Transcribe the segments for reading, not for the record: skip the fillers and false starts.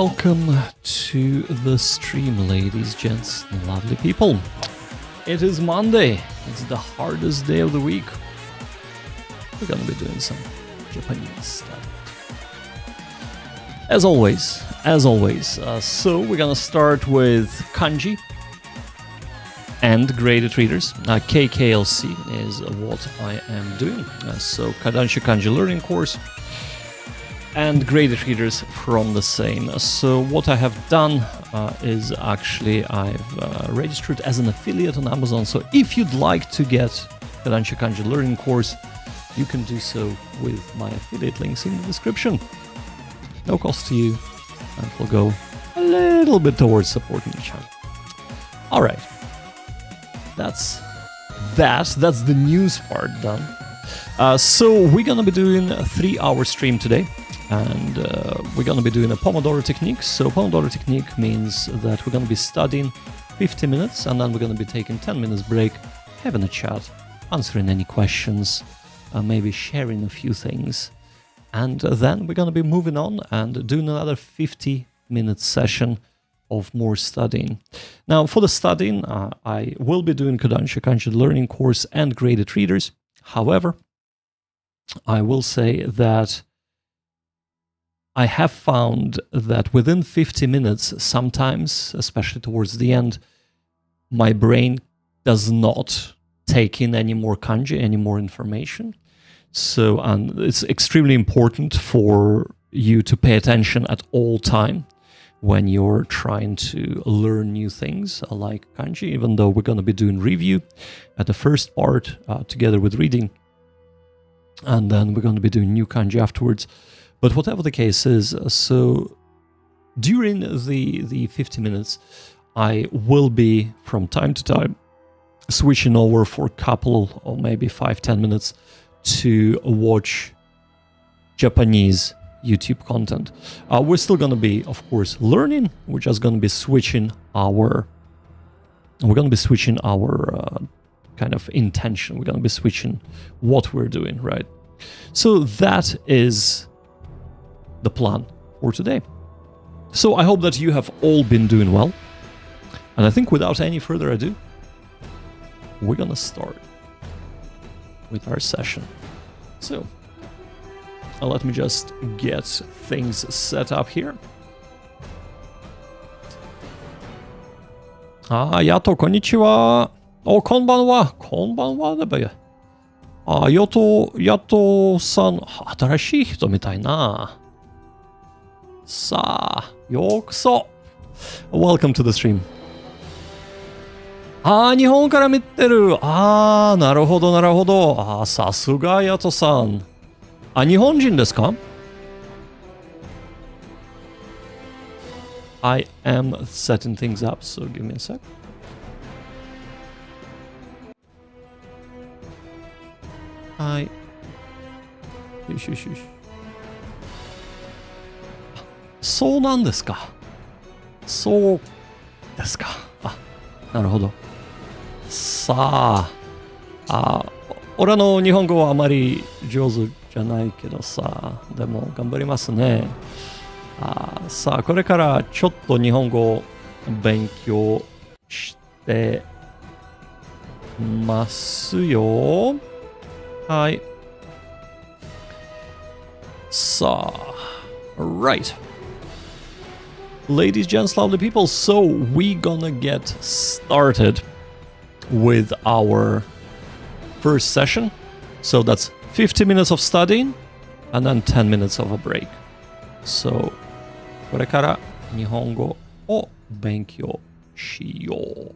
Welcome to the stream, ladies, gents, and lovely people. It is Monday. It's the hardest day of the week. We're gonna be doing some Japanese stuff. As always. So we're gonna start with Kanji and graded readers. KKLC is what I am doing. So Kodansha Kanji learning course and graded readers from the same. So what I have done is actually I've registered as an affiliate on Amazon. So if you'd like to get Kodansha Kanji learning course, you can do so with my affiliate links in the description. No cost to you, and it will go a little bit towards supporting the channel. All right, that's the news part done. So we're gonna be doing a 3-hour stream today. And we're going to be doing a Pomodoro technique. So Pomodoro technique means that we're going to be studying 50 minutes and then we're going to be taking 10 minutes break, having a chat, answering any questions, maybe sharing a few things. And then we're going to be moving on and doing another 50-minute session of more studying. Now for the studying, I will be doing Kodansha Kanji learning course and graded readers. However, I will say that I have found that within 50 minutes, sometimes, especially towards the end, my brain does not take in any more kanji, any more information. So it's extremely important for you to pay attention at all time when you're trying to learn new things like kanji, even though we're going to be doing review at the first part together with reading. And then we're going to be doing new kanji afterwards. But whatever the case is, so during the 50 minutes, I will be, from time to time, switching over for a couple or maybe 5-10 minutes to watch Japanese YouTube content. We're still going to be, of course, learning. We're just going to be switching our kind of intention. We're going to be switching what we're doing, right? So that is the plan for today. So I hope that you have all been doing well. And I think without any further ado, we're gonna start with our session. So let me just get things set up here. Yato, konnichiwa. Oh, konbanwa. Konbanwa だべ。Yatoさん、新しい人みたいな。さあ、ようこそ。Welcome to the stream. 日本から見てる。なるほど、なるほど。さすが、ヤトさん。日本人ですか？ I am setting things up, so give me a sec. はい。よしよしよし。そうなんですか。そうですか。なるほど。さあ、俺の日本語はあまり上手じゃないけどさ、でも頑張りますね。さあ、これからちょっと日本語を勉強してますよ。はい。さあ、right. Ladies, gents, lovely people, so we gonna get started with our first session. So that's 50 minutes of studying and then 10 minutes of a break. So, これから日本語を勉強しよう。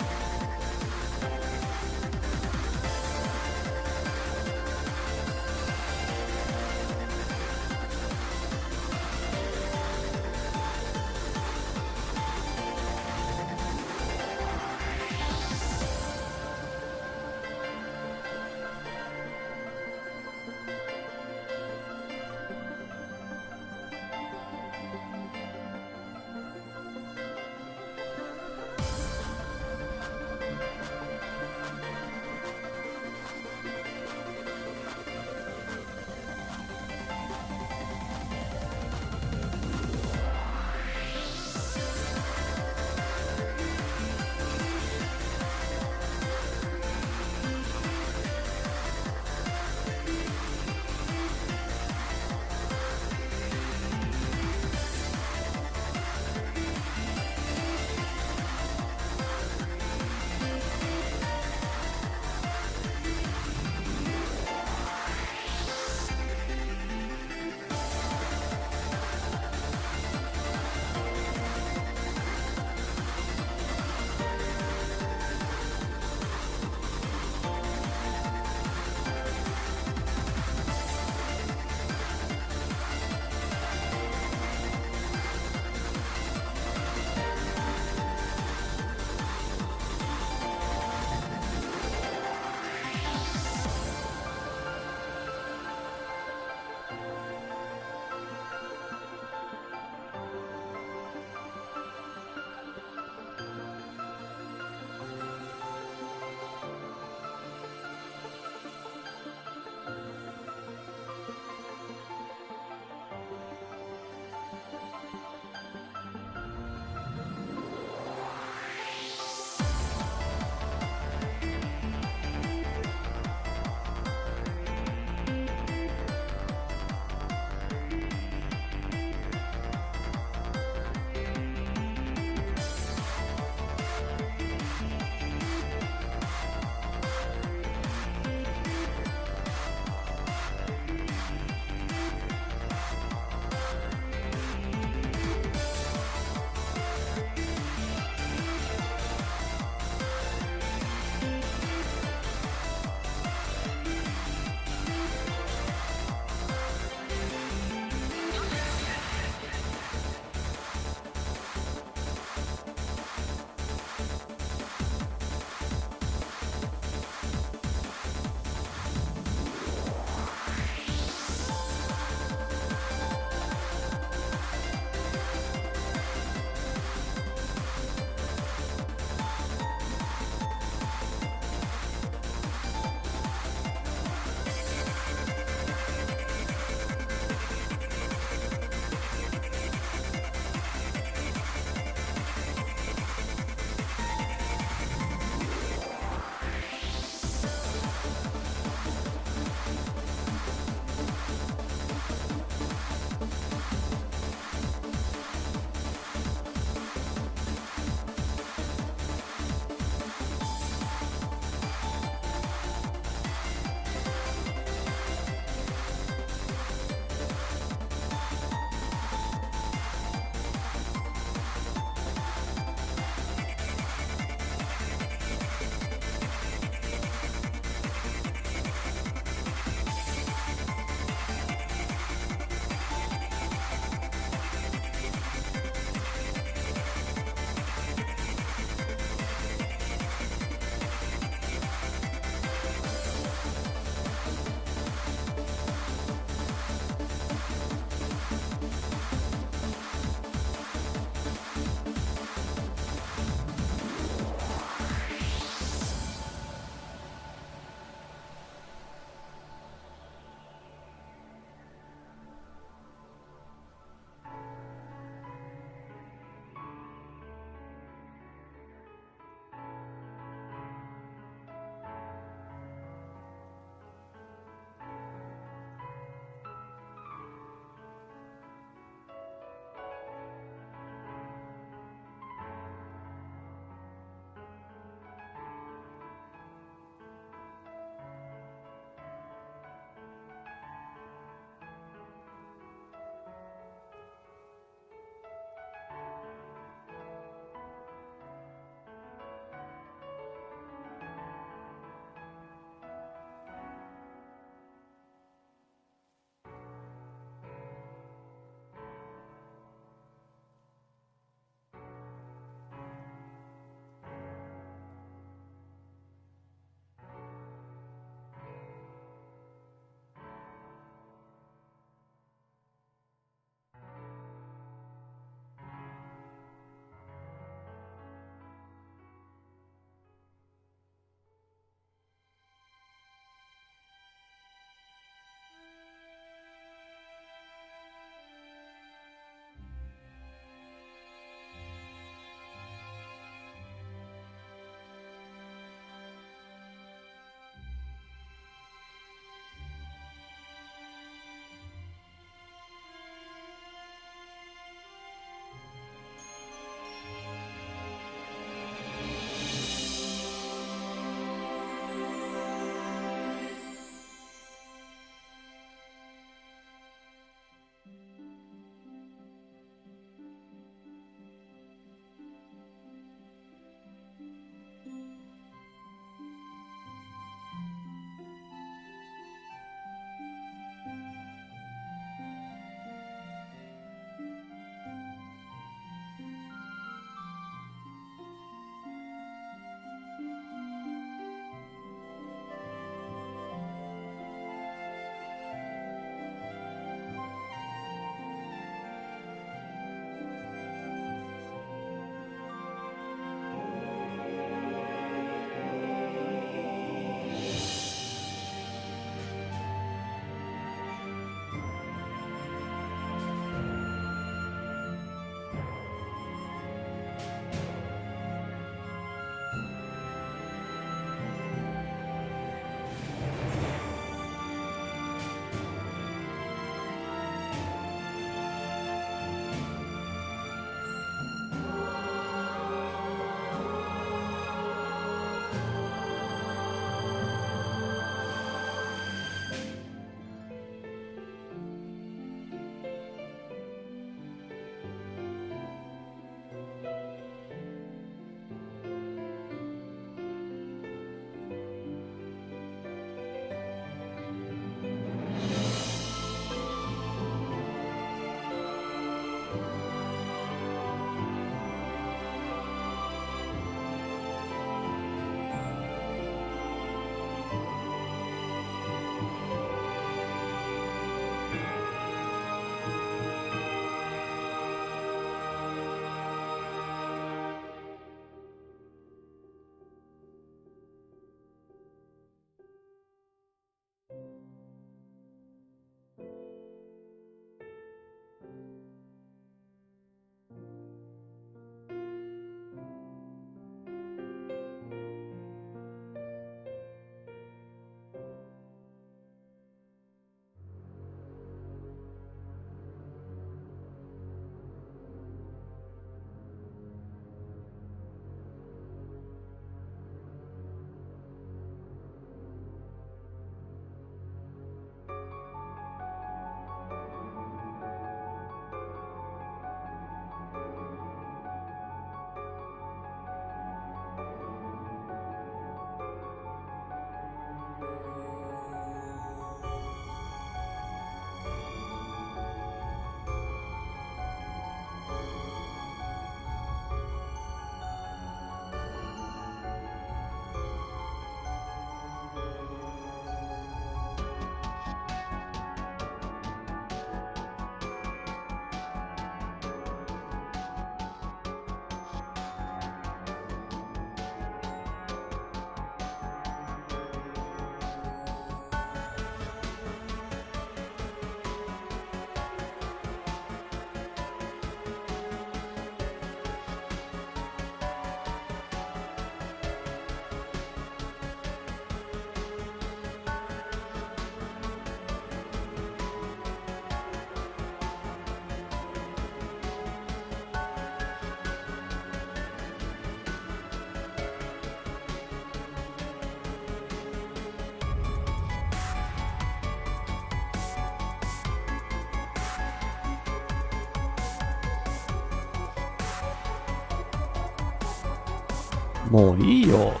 もういいよ。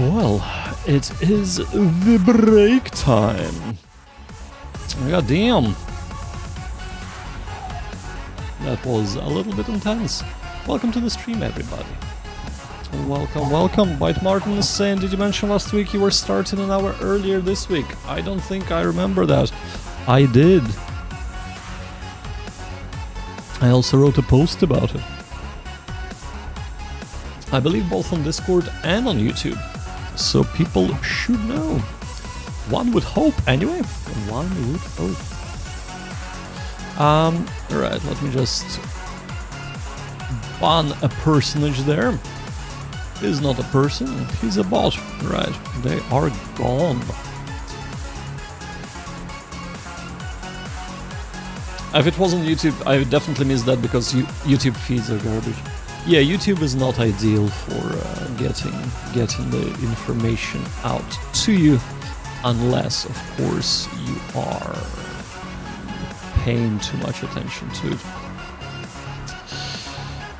Well, it is the break time. God damn. That was a little bit intense. Welcome to the stream, everybody. Welcome, welcome. White Martin is saying, did you mention last week you were starting an hour earlier this week? I don't think I remember that. I did. I also wrote a post about it. I believe both on Discord and on YouTube. So people should know. One would hope, anyway. One would hope. Alright, let me just ban a personage there. He's not a person, he's a bot. Right, they are gone. If it wasn't YouTube, I would definitely miss that because YouTube feeds are garbage. Yeah, YouTube is not ideal for getting the information out to you, unless, of course, you are paying too much attention to it.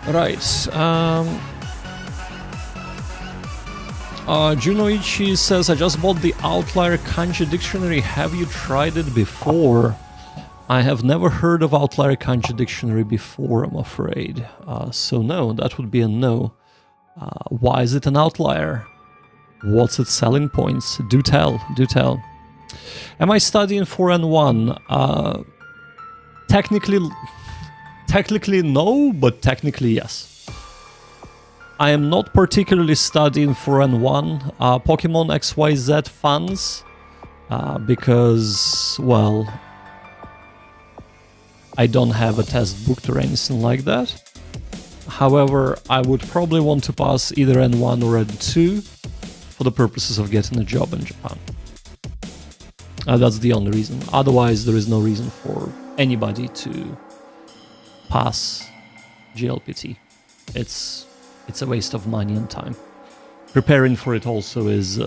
Right. Junoichi says, I just bought the Outlier Kanji dictionary. Have you tried it before? I have never heard of Outlier Kanji dictionary before, I'm afraid. So no, that would be a no. Why is it an outlier? What's its selling points? Do tell, do tell. Am I studying 4N1? Technically no, but technically yes. I am not particularly studying 4N1 Pokemon XYZ fans because, well, I don't have a test booked or anything like that. However, I would probably want to pass either N1 or N2 for the purposes of getting a job in Japan. That's the only reason. Otherwise, there is no reason for anybody to pass GLPT. It's a waste of money and time. Preparing for it also is...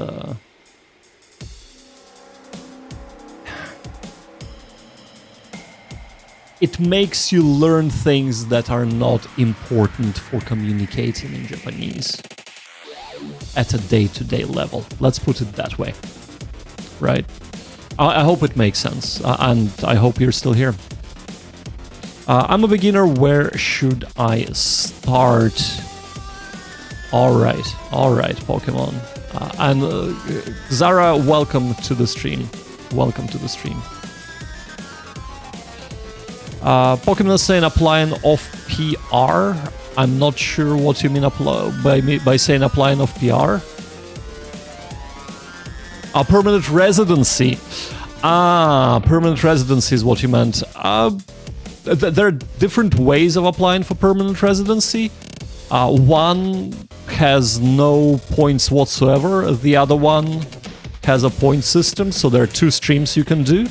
it makes you learn things that are not important for communicating in Japanese at a day-to-day level. Let's put it that way. Right? I hope it makes sense, and I hope you're still here. I'm a beginner. Where should I start? Alright, Pokemon. And Zara, welcome to the stream. Welcome to the stream. Pokemon is saying applying off PR. I'm not sure what you mean by saying applying off PR. Permanent residency. Permanent residency is what you meant. There are different ways of applying for permanent residency. One has no points whatsoever. The other one has a point system, so there are two streams you can do.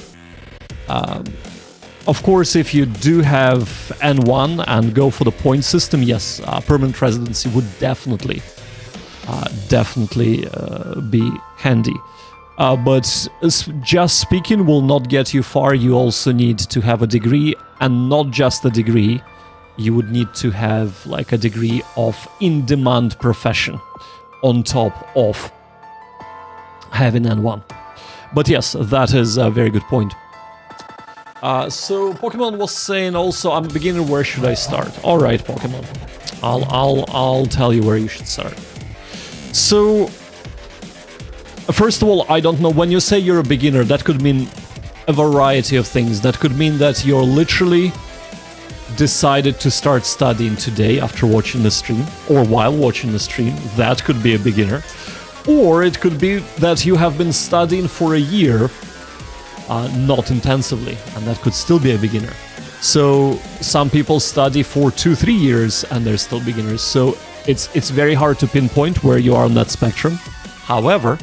Of course, if you do have N1 and go for the point system, yes, permanent residency would definitely be handy. But just speaking will not get you far. You also need to have a degree, and not just a degree. You would need to have like a degree of in-demand profession on top of having N1. But yes, that is a very good point. So Pokemon was saying also, I'm a beginner, where should I start? Alright, Pokemon. I'll tell you where you should start. So, first of all, I don't know, when you say you're a beginner, that could mean a variety of things. That could mean that you're literally decided to start studying today after watching the stream, or while watching the stream. That could be a beginner. Or it could be that you have been studying for a year, not intensively, and that could still be a beginner. So some people study for 2-3 years and they're still beginners. So it's very hard to pinpoint where you are on that spectrum. However,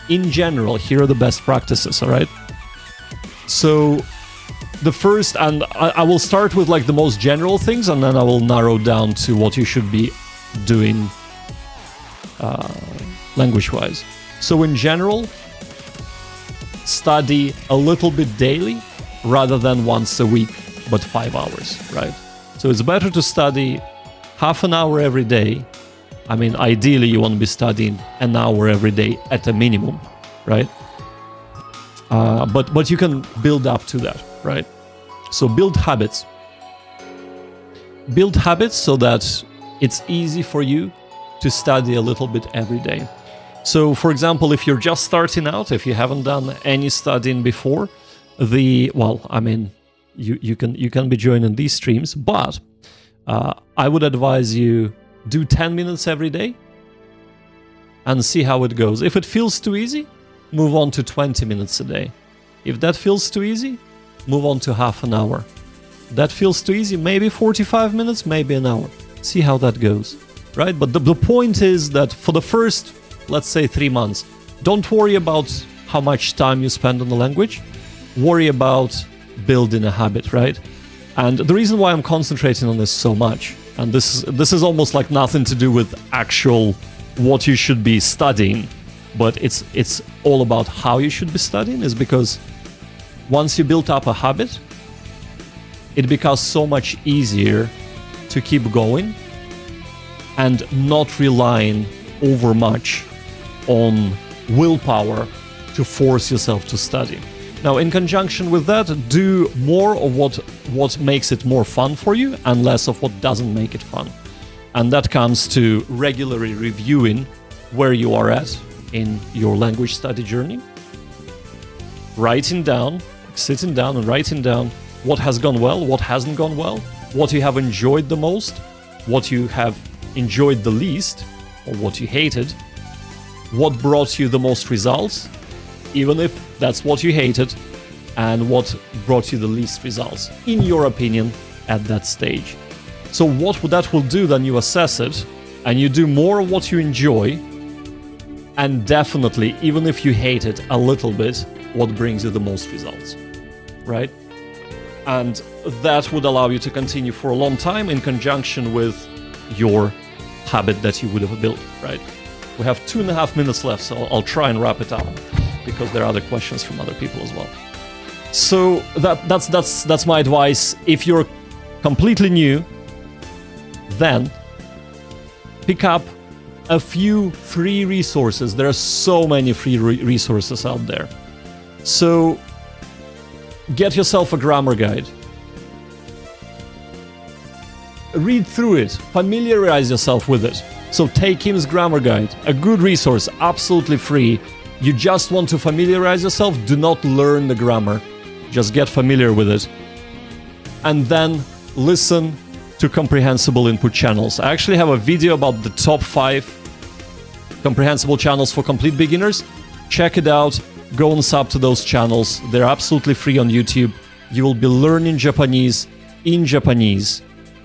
in general, here are the best practices, all right? So the first, and I will start with like the most general things, and then I will narrow down to what you should be doing language-wise. So in general, study a little bit daily rather than once a week, but 5 hours, right? So it's better to study half an hour every day. I mean, ideally, you want to be studying an hour every day at a minimum, right? But you can build up to that, right? So build habits. Build habits so that it's easy for you to study a little bit every day. So, for example, if you're just starting out, if you haven't done any studying before, you can be joining these streams, but I would advise you do 10 minutes every day and see how it goes. If it feels too easy, move on to 20 minutes a day. If that feels too easy, move on to half an hour. That feels too easy, maybe 45 minutes, maybe an hour. See how that goes, right? But the point is that for the first, let's say 3 months, don't worry about how much time you spend on the language. Worry about building a habit, right? And the reason why I'm concentrating on this so much, and this is almost like nothing to do with actual what you should be studying, but it's all about how you should be studying, is because once you build up a habit, it becomes so much easier to keep going and not relying over much on willpower to force yourself to study. Now, in conjunction with that, do more of what makes it more fun for you and less of what doesn't make it fun. And that comes to regularly reviewing where you are at in your language study journey. Sitting down and writing down what has gone well, what hasn't gone well, what you have enjoyed the most, what you have enjoyed the least, or what you hated, what brought you the most results, even if that's what you hated, and what brought you the least results, in your opinion, at that stage. So what that will do, then you assess it, and you do more of what you enjoy, and definitely, even if you hate it a little bit, what brings you the most results, right? And that would allow you to continue for a long time in conjunction with your habit that you would have built, right? We have 2.5 minutes left, so I'll try and wrap it up because there are other questions from other people as well. So that's my advice. If you're completely new, then pick up a few free resources. There are so many free resources out there. So get yourself a grammar guide. Read through it, familiarize yourself with it. So take Kim's grammar guide, a good resource, absolutely free. You just want to familiarize yourself, do not learn the grammar, just get familiar with it. And then listen to comprehensible input channels. I actually have a video about the top 5 comprehensible channels for complete beginners. Check it out, go and sub to those channels. They're absolutely free on YouTube. You will be learning Japanese in Japanese.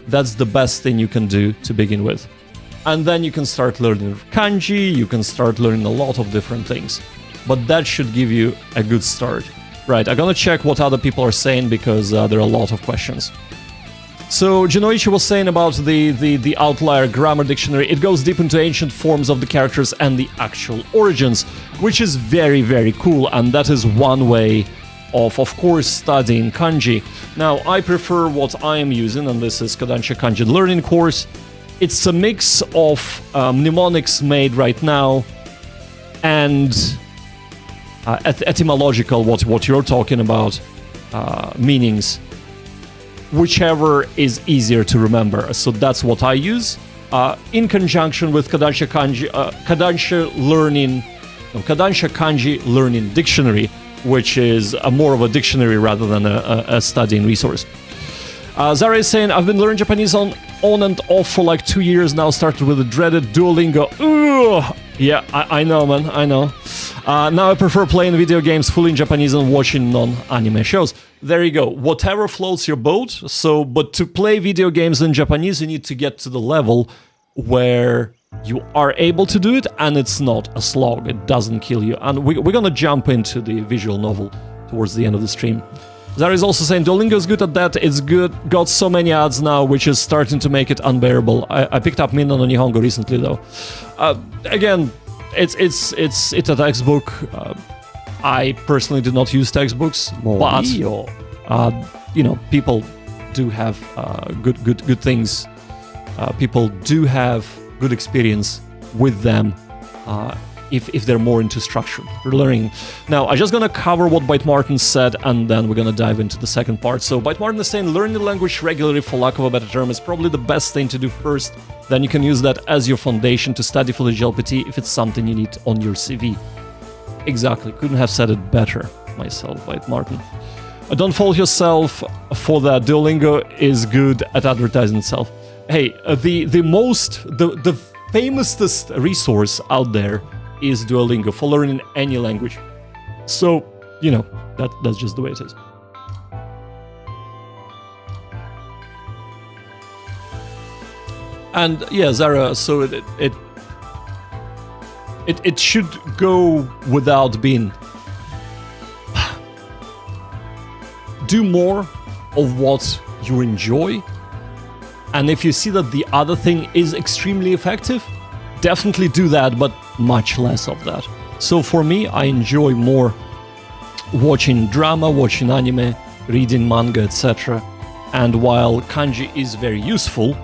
That's the best thing you can do to begin with. And then you can start learning kanji, you can start learning a lot of different things. But that should give you a good start. Right, I'm gonna check what other people are saying because there are a lot of questions. So Jinoichi was saying about the outlier grammar dictionary. It goes deep into ancient forms of the characters and the actual origins, which is very, very cool. And that is one way of course, studying kanji. Now, I prefer what I am using, and this is Kodansha Kanji Learning Course. It's a mix of mnemonics made right now and etymological, what you're talking about, meanings, whichever is easier to remember. So that's what I use in conjunction with Kodansha Kanji Learning Dictionary, which is more of a dictionary rather than a studying resource. Zara is saying, I've been learning Japanese on and off for like 2 years now, started with the dreaded Duolingo. Ugh! Yeah, I know, man, I know. Now I prefer playing video games fully in Japanese and watching non-anime shows. There you go, whatever floats your boat. So, but to play video games in Japanese, you need to get to the level where you are able to do it and it's not a slog, it doesn't kill you. And we're gonna jump into the visual novel towards the end of the stream. Zara is also saying Duolingo is good at that, it's good, got so many ads now, which is starting to make it unbearable. I picked up Minna no Nihongo recently though. Again, it's a textbook. I personally do not use textbooks, but people do have good things. People do have good experience with them if they're more into structured learning. Now, I'm just gonna cover what Byte Martin said, and then we're gonna dive into the second part. So Byte Martin is saying learning the language regularly, for lack of a better term, is probably the best thing to do first. Then you can use that as your foundation to study for the GLPT if it's something you need on your CV. Exactly, couldn't have said it better myself, Byte Martin. Don't fault yourself for that. Duolingo is good at advertising itself. Hey, the famousest resource out there is Duolingo for learning any language. So, that's just the way it is. And yeah, Zara, so it should go without being. Do more of what you enjoy. And if you see that the other thing is extremely effective, definitely do that, but much less of that. So for me, I enjoy more watching drama, watching anime, reading manga, etc. And while kanji is very useful,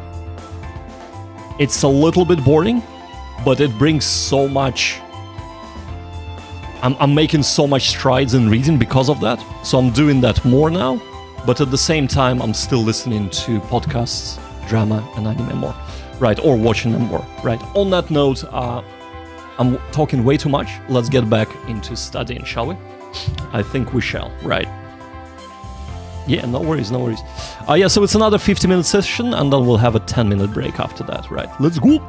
it's a little bit boring, but it brings so much. I'm making so much strides in reading because of that. So I'm doing that more now, but at the same time, I'm still listening to podcasts, drama, and anime more. Right, or watching them more. Right, on that note, I'm talking way too much. Let's get back into studying, shall we? I think we shall, right. Yeah, no worries. Yeah, so it's another 50-minute session, and then we'll have a 10-minute break after that, right? Let's go!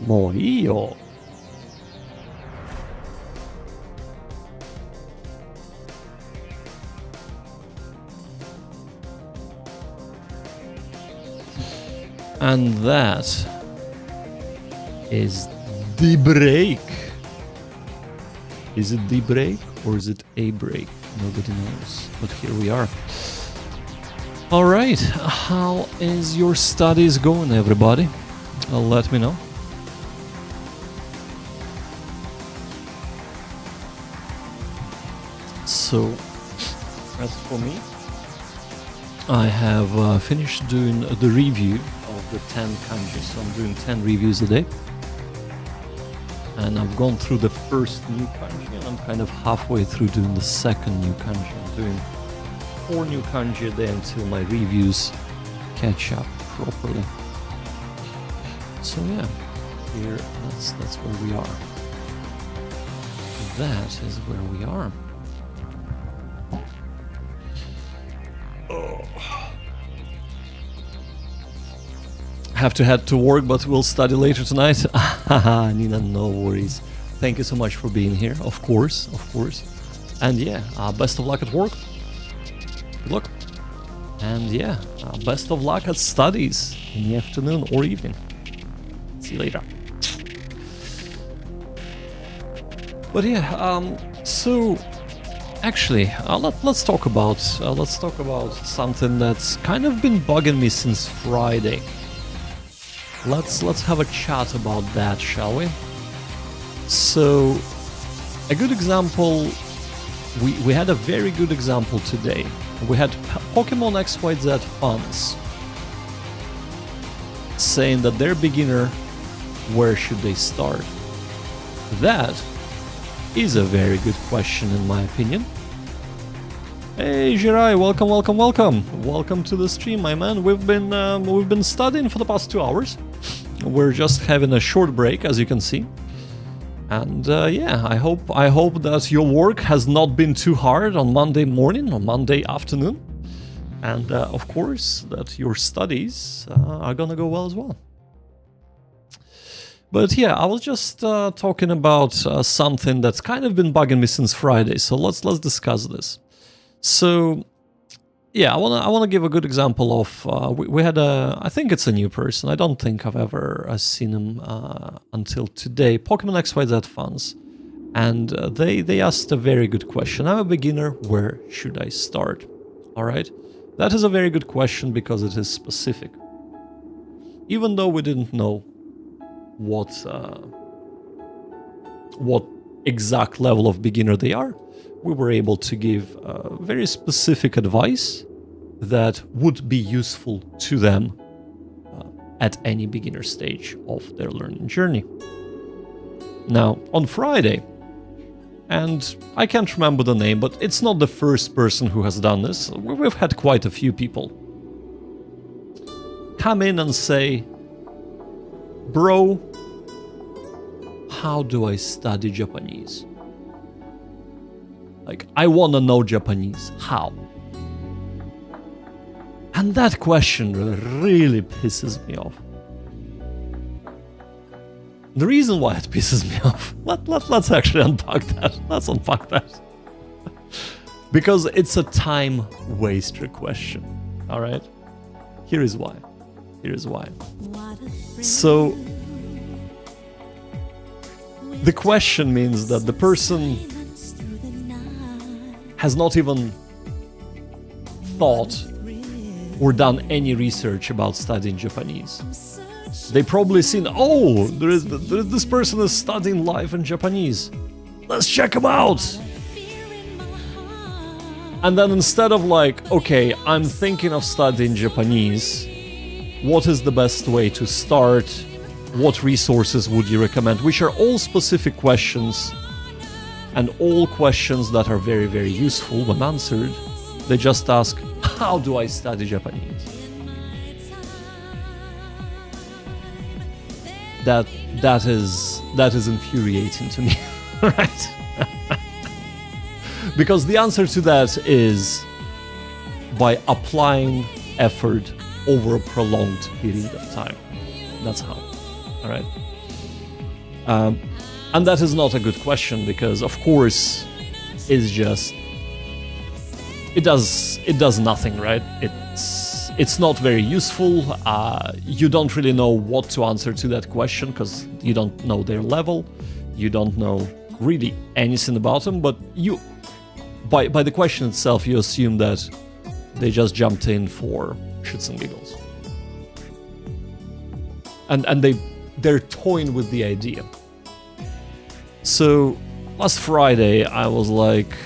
Morio. And that is the break. Is it the break or is it a break? Nobody knows. But here we are. All right. How is your studies going, everybody? Let me know. So, as for me, I have finished doing the review of the 10 kanji. So I'm doing 10 reviews a day. And I've gone through the first new kanji and I'm kind of halfway through doing the second new kanji. I'm doing 4 new kanji a day until my reviews catch up properly. So yeah, here that's where we are. That is where we are. Have to head to work, but we'll study later tonight. Nina, no worries. Thank you so much for being here. Of course. And yeah, best of luck at work. Good luck. And yeah, best of luck at studies in the afternoon or evening. See you later. But yeah, so actually, let's talk about something that's kind of been bugging me since Friday. Let's have a chat about that, shall we? So, a good example, we had a very good example today. We had Pokemon XYZ fans saying that they're beginner, where should they start? That is a very good question in my opinion. Hey Jirai, welcome. Welcome to the stream, my man. We've been studying for the past 2 hours. We're just having a short break, as you can see. And yeah, I hope that your work has not been too hard on Monday morning or Monday afternoon. And of course, that your studies are gonna go well as well. But yeah, I was just talking about something that's kind of been bugging me since Friday. So let's discuss this. So yeah, I wanna give a good example of we had I think it's a new person. I don't think I've ever seen him until today. Pokemon XYZ fans, and they asked a very good question. I'm a beginner. Where should I start? All right, that is a very good question because it is specific. Even though we didn't know what exact level of beginner they are, we were able to give very specific advice that would be useful to them at any beginner stage of their learning journey. Now, on Friday, and I can't remember the name, but it's not the first person who has done this. We've had quite a few people come in and say, bro, how do I study Japanese? Like, I want to know Japanese. How? And that question really pisses me off. The reason why it pisses me off, let's actually unpack that. Let's unpack that. Because it's a time waster question. All right? Here is why. So, the question means that the person has not even thought or done any research about studying Japanese. They probably seen, oh, this person is studying life in Japanese. Let's check him out. And then instead of like, okay, I'm thinking of studying Japanese, what is the best way to start? What resources would you recommend? Which are all specific questions and all questions that are very, very useful when answered. They just ask, how do I study Japanese? That is infuriating to me, right? Because the answer to that is by applying effort over a prolonged period of time. That's how, all right? And that is not a good question because, of course, it does nothing, right? It's not very useful. You don't really know what to answer to that question because you don't know their level. You don't know really anything about them, but you, by the question itself, you assume that they just jumped in for shits and giggles. And they're toying with the idea. So last Friday I was like,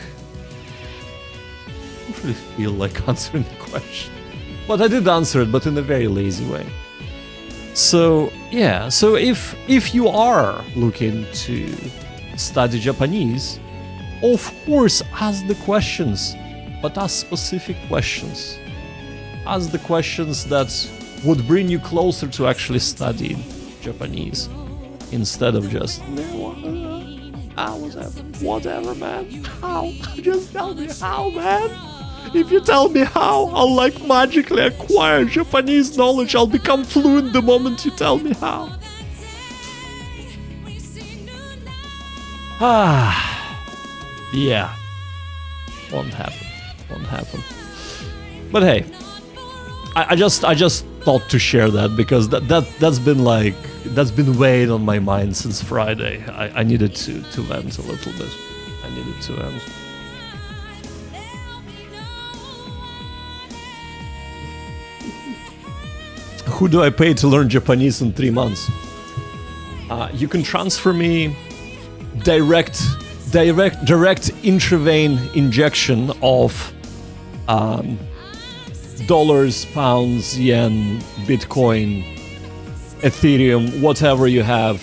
I don't really feel like answering the question. But I did answer it, but in a very lazy way. So yeah, so if you are looking to study Japanese, of course ask the questions, but ask specific questions. Ask the questions that would bring you closer to actually studying Japanese, instead of just whatever, man. How? Just tell me how, man. If you tell me how, I'll like magically acquire Japanese knowledge. I'll become fluent the moment you tell me how. Yeah. Won't happen. But hey, I just thought to share that because that's been weighing on my mind since Friday. I needed to vent a little bit. I needed to vent. Who do I pay to learn Japanese in 3 months? You can transfer me direct intravein injection of dollars, pounds, yen, Bitcoin, Ethereum, whatever you have,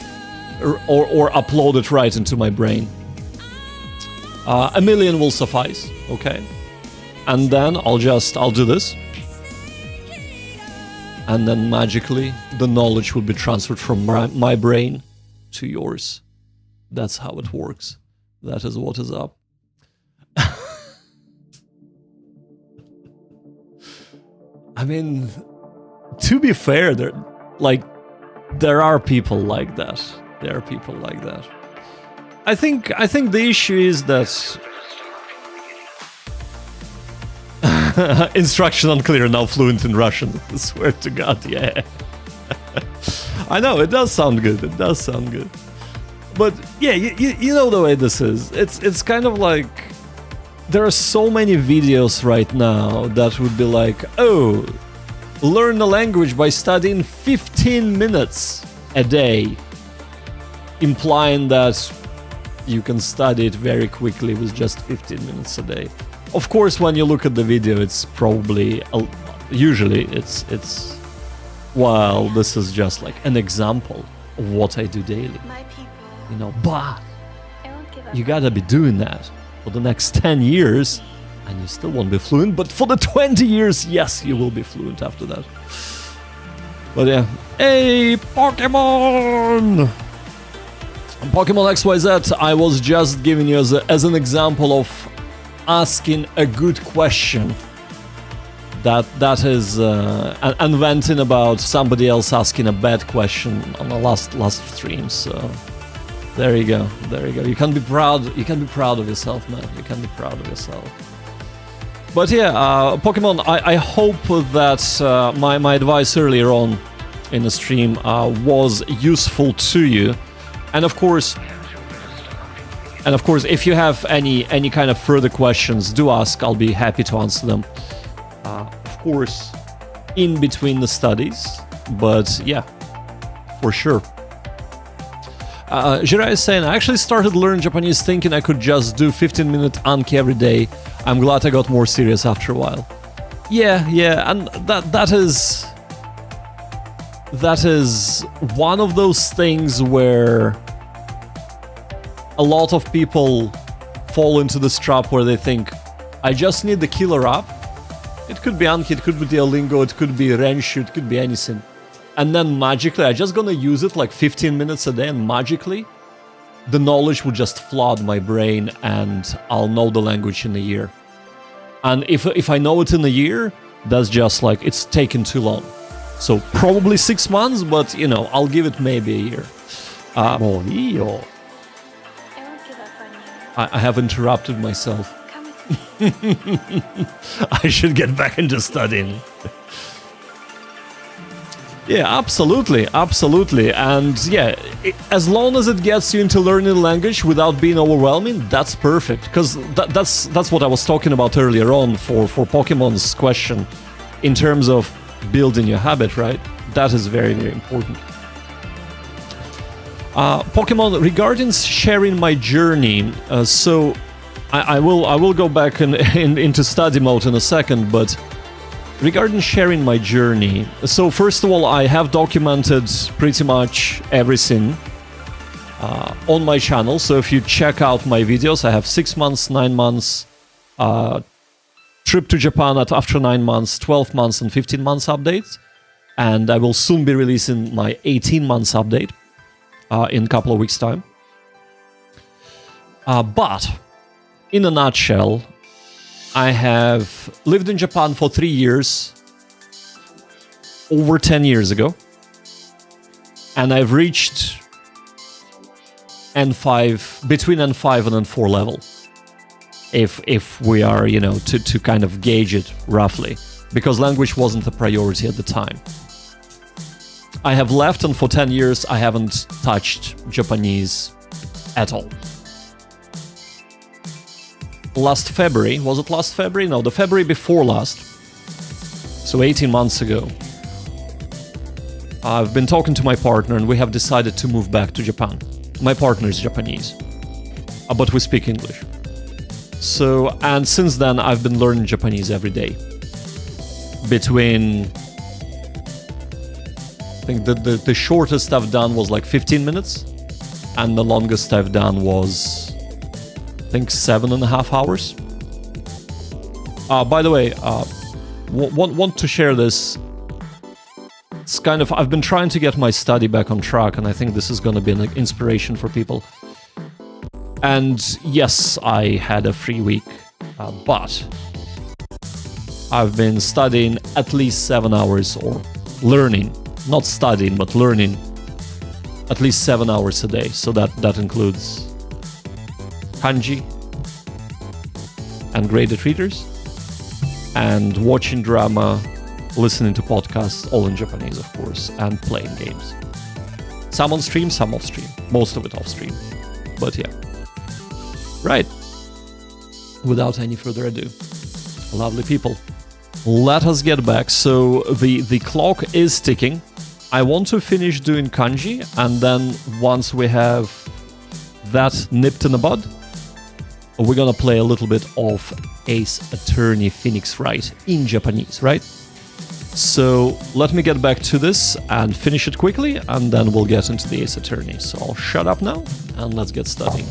or upload it right into my brain. 1 million will suffice, okay? And then I'll do this. And then magically, the knowledge will be transferred from my brain to yours. That's how it works. That is what is up. I mean, to be fair, there are people like that. There are people like that. I think the issue is that instruction unclear, now fluent in Russian. I swear to God, yeah. I know, it does sound good. But yeah, you know the way this is. It's kind of like there are so many videos right now that would be like, oh, learn the language by studying 15 minutes a day, implying that you can study it very quickly with just 15 minutes a day. Of course, when you look at the video, it's probably usually it's well, this is just like an example of what I do daily. You know, but you gotta be doing that for the next 10 years and you still won't be fluent, but for the 20 years, yes, you will be fluent after that. But yeah, hey, Pokemon XYZ, I was just giving you as an example of asking a good question. That is and venting about somebody else asking a bad question on the last stream. So there you go. You can be proud of yourself, man. You can be proud of yourself. But yeah, Pokemon, I hope that my advice earlier on in the stream was useful to you. And of course, if you have any kind of further questions, do ask. I'll be happy to answer them. Of course, in between the studies. But yeah, for sure. Jirai is saying, I actually started learning Japanese thinking I could just do 15-minute Anki every day. I'm glad I got more serious after a while. Yeah, and that is one of those things where a lot of people fall into this trap where they think, I just need the killer app. It could be Anki, it could be Duolingo, it could be Renshu, it could be anything. And then magically, I'm just gonna use it like 15 minutes a day, and magically, the knowledge will just flood my brain and I'll know the language in a year. And if I know it in a year, that's just like, it's taken too long. So probably 6 months, but you know, I'll give it maybe a year. Morio. I won't give up on you. I have interrupted myself. Come with me. I should get back into studying. Yeah, absolutely, absolutely. And yeah, as long as it gets you into learning the language without being overwhelming, that's perfect. Because that's what I was talking about earlier on for Pokemon's question in terms of building your habit, right? That is very, very important. Pokemon, regarding sharing my journey, so I will go back into study mode in a second, but regarding sharing my journey, so first of all, I have documented pretty much everything on my channel. So if you check out my videos, I have 6 months, 9 months, trip to Japan after 9 months, 12 months, and 15 months updates. And I will soon be releasing my 18 months update in a couple of weeks' time. But in a nutshell, I have lived in Japan for 3 years, over 10 years ago, and I've reached N5, between N5 and N4 level, if we are, to kind of gauge it roughly, because language wasn't a priority at the time. I have left, and for 10 years I haven't touched Japanese at all. Last February, was it last February? No, the February before last, so 18 months ago, I've been talking to my partner and we have decided to move back to Japan. My partner is Japanese, but we speak English. So, and since then I've been learning Japanese every day. Between, I think the shortest I've done was like 15 minutes, and the longest I've done was, I think, 7.5 hours. By the way, want to share this. It's kind of, I've been trying to get my study back on track, and I think this is going to be an inspiration for people. And yes, I had a free week, but I've been studying at least 7 hours, or learning, not studying, but learning at least 7 hours a day. So that includes Kanji and graded readers, and watching drama, listening to podcasts, all in Japanese, of course, and playing games. Some on stream, some off stream. Most of it off stream. But yeah. Right. Without any further ado, lovely people, let us get back. So the clock is ticking. I want to finish doing Kanji, and then once we have that nipped in the bud, we're gonna play a little bit of Ace Attorney Phoenix Wright in Japanese, right? So let me get back to this and finish it quickly, and then we'll get into the Ace Attorney. So I'll shut up now and let's get studying.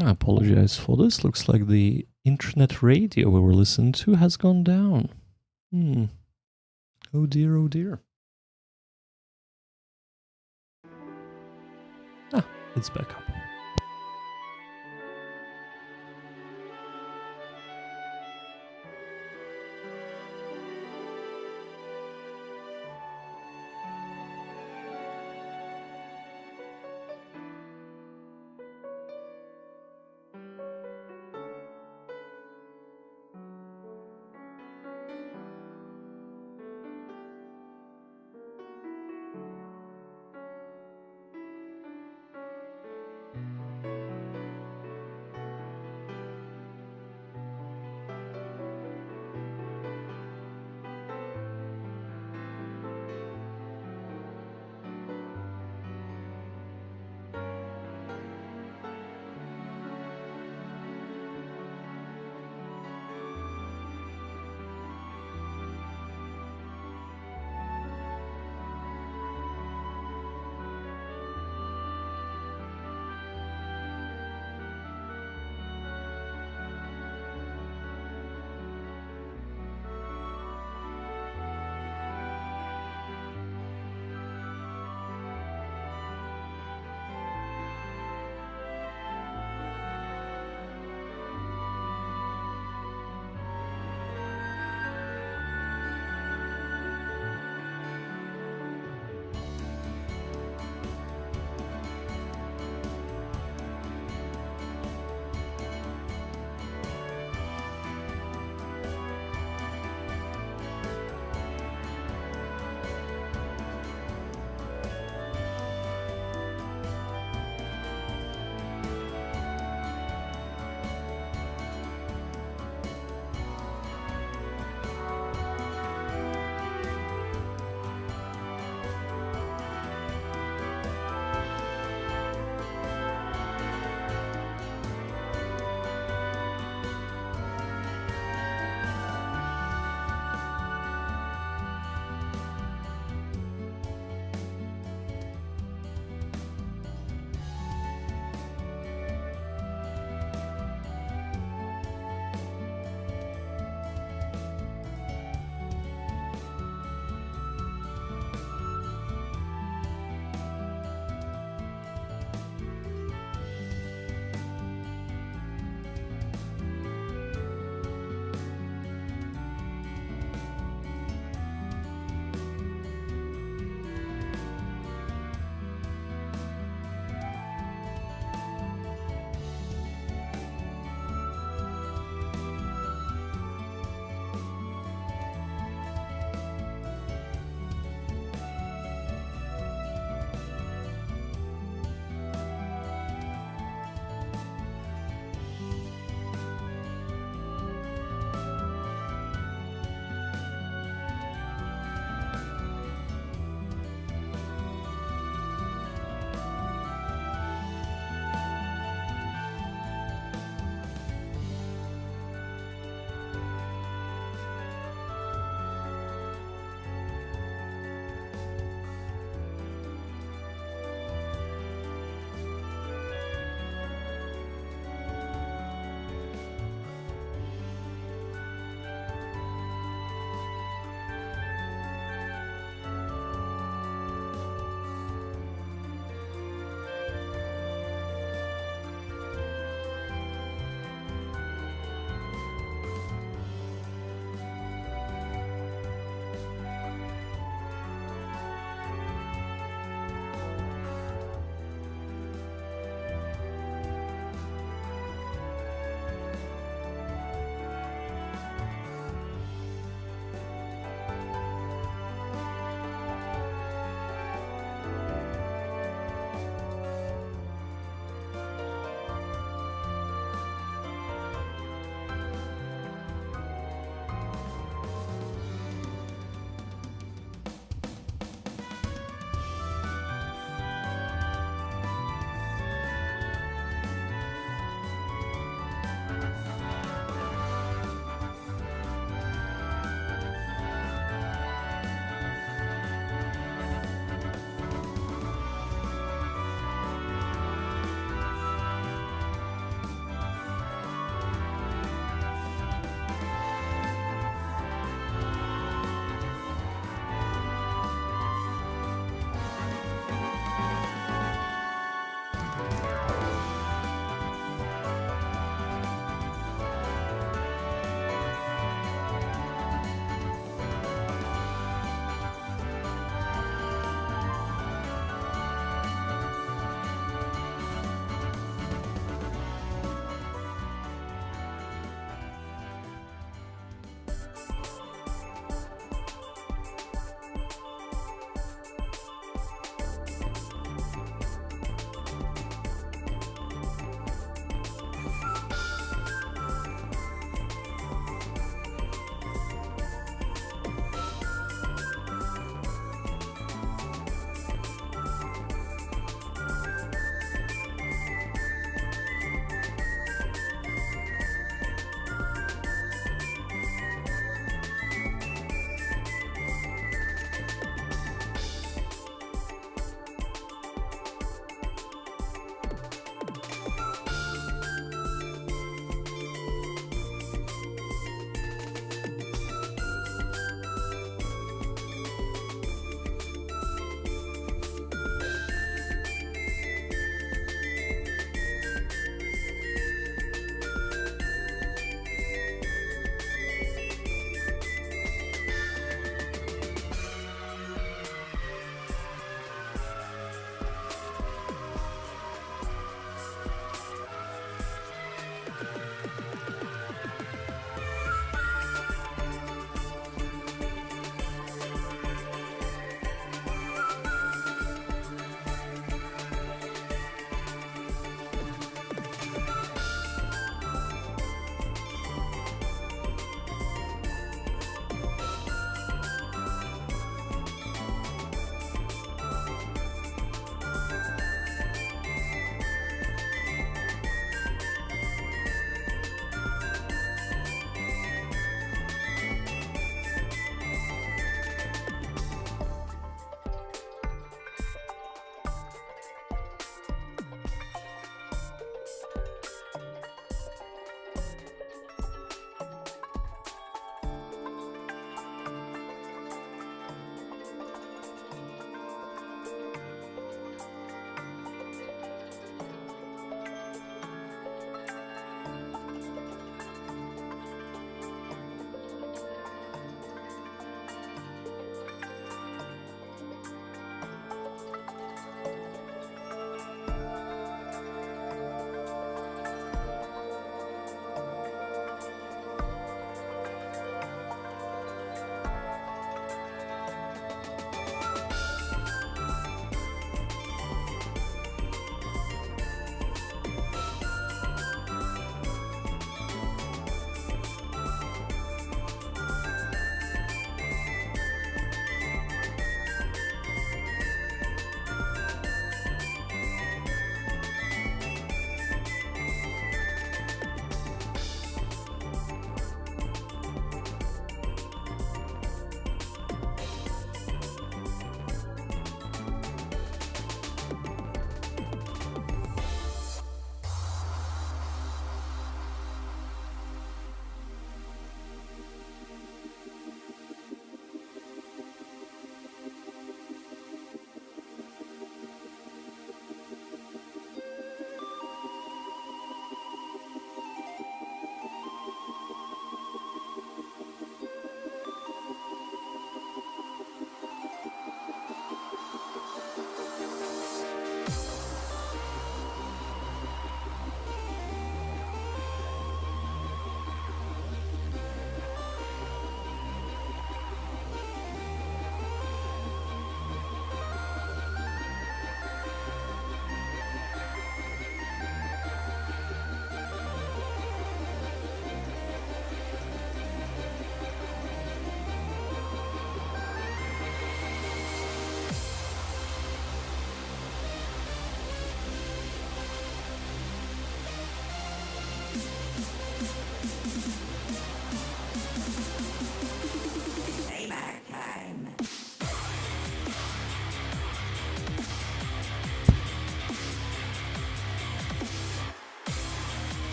I apologize for this. Looks like the internet radio we were listening to has gone down. Oh dear, oh dear. It's back up.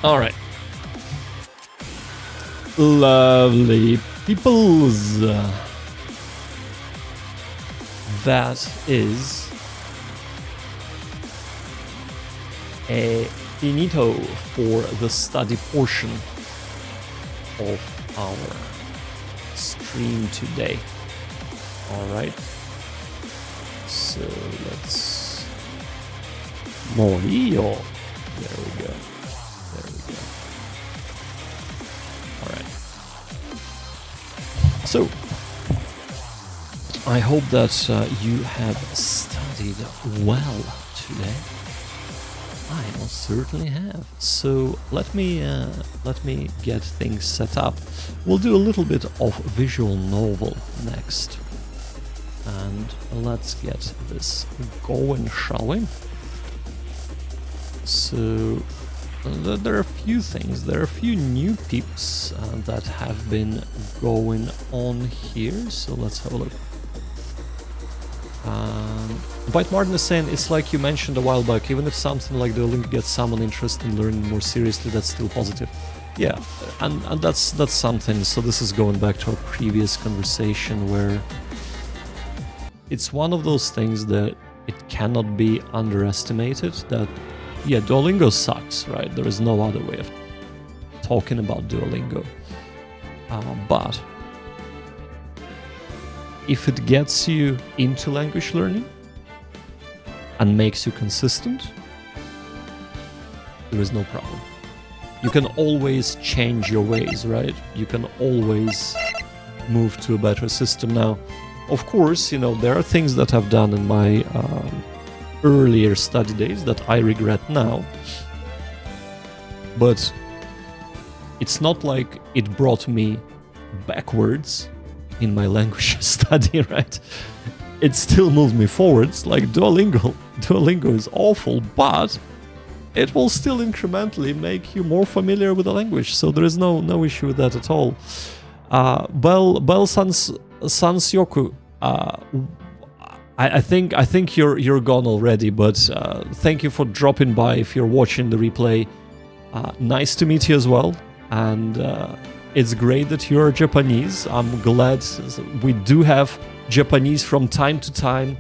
All right. Lovely peoples. That is a finito for the study portion of our stream today. All right. So let's Morio. There we go. There we go. All right. So I hope that you have studied well today. I most certainly have. So let me get things set up. We'll do a little bit of visual novel next. And let's get this going, shall we? So there are a few things. There are a few new peeps that have been going on here. So let's have a look. White Martin is saying, it's like you mentioned a while back, even if something like Duolingo gets someone interested in learning more seriously, that's still positive. Yeah, and that's something. So this is going back to our previous conversation where it's one of those things that it cannot be underestimated that, yeah, Duolingo sucks, right? There is no other way of talking about Duolingo. But if it gets you into language learning and makes you consistent, there is no problem. You can always change your ways, right? You can always move to a better system. Now, of course, you know, there are things that I've done in my earlier study days that I regret now. But it's not like it brought me backwards in my language study, right? It still moved me forwards. Like Duolingo is awful, but it will still incrementally make you more familiar with the language. So there is no issue with that at all. Bell Sans Yoku, I think you're gone already, but thank you for dropping by. If you're watching the replay, nice to meet you as well. And it's great that you're Japanese. I'm glad we do have Japanese from time to time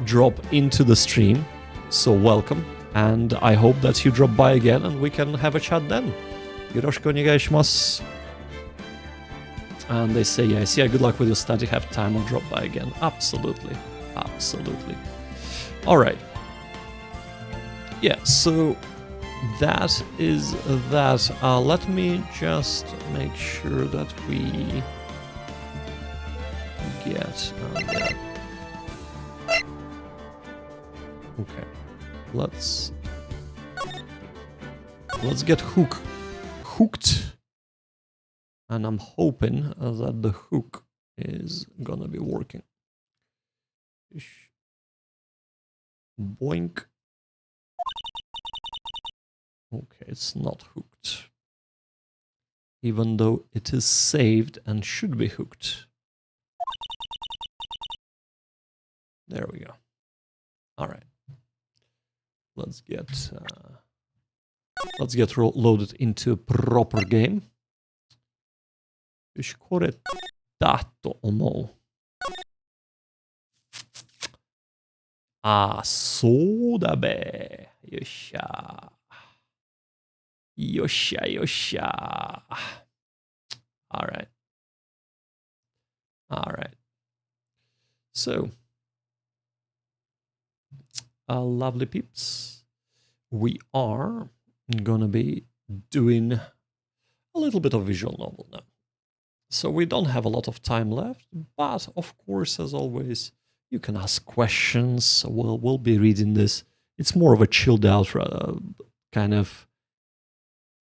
drop into the stream. So welcome. And I hope that you drop by again and we can have a chat then. Yoroshiku onegai shimasu. And they say, yeah, good luck with your study. Have time, I'll drop by again. Absolutely. Absolutely. All right. Yeah, so that is that. Let me just make sure that we get that. Okay. Let's get hooked. And I'm hoping that the hook is gonna be working. Boink. Okay, it's not hooked. Even though it is saved and should be hooked. There we go. All right. Let's get loaded into a proper game. よし、これだと思う。ああ、そうだべ。よっしゃ。よっしゃ、よっしゃ。All right. All right. So, lovely peeps, we are gonna be doing a little bit of visual novel now. So we don't have a lot of time left, but of course, as always, you can ask questions. We'll be reading this. It's more of a chilled out kind of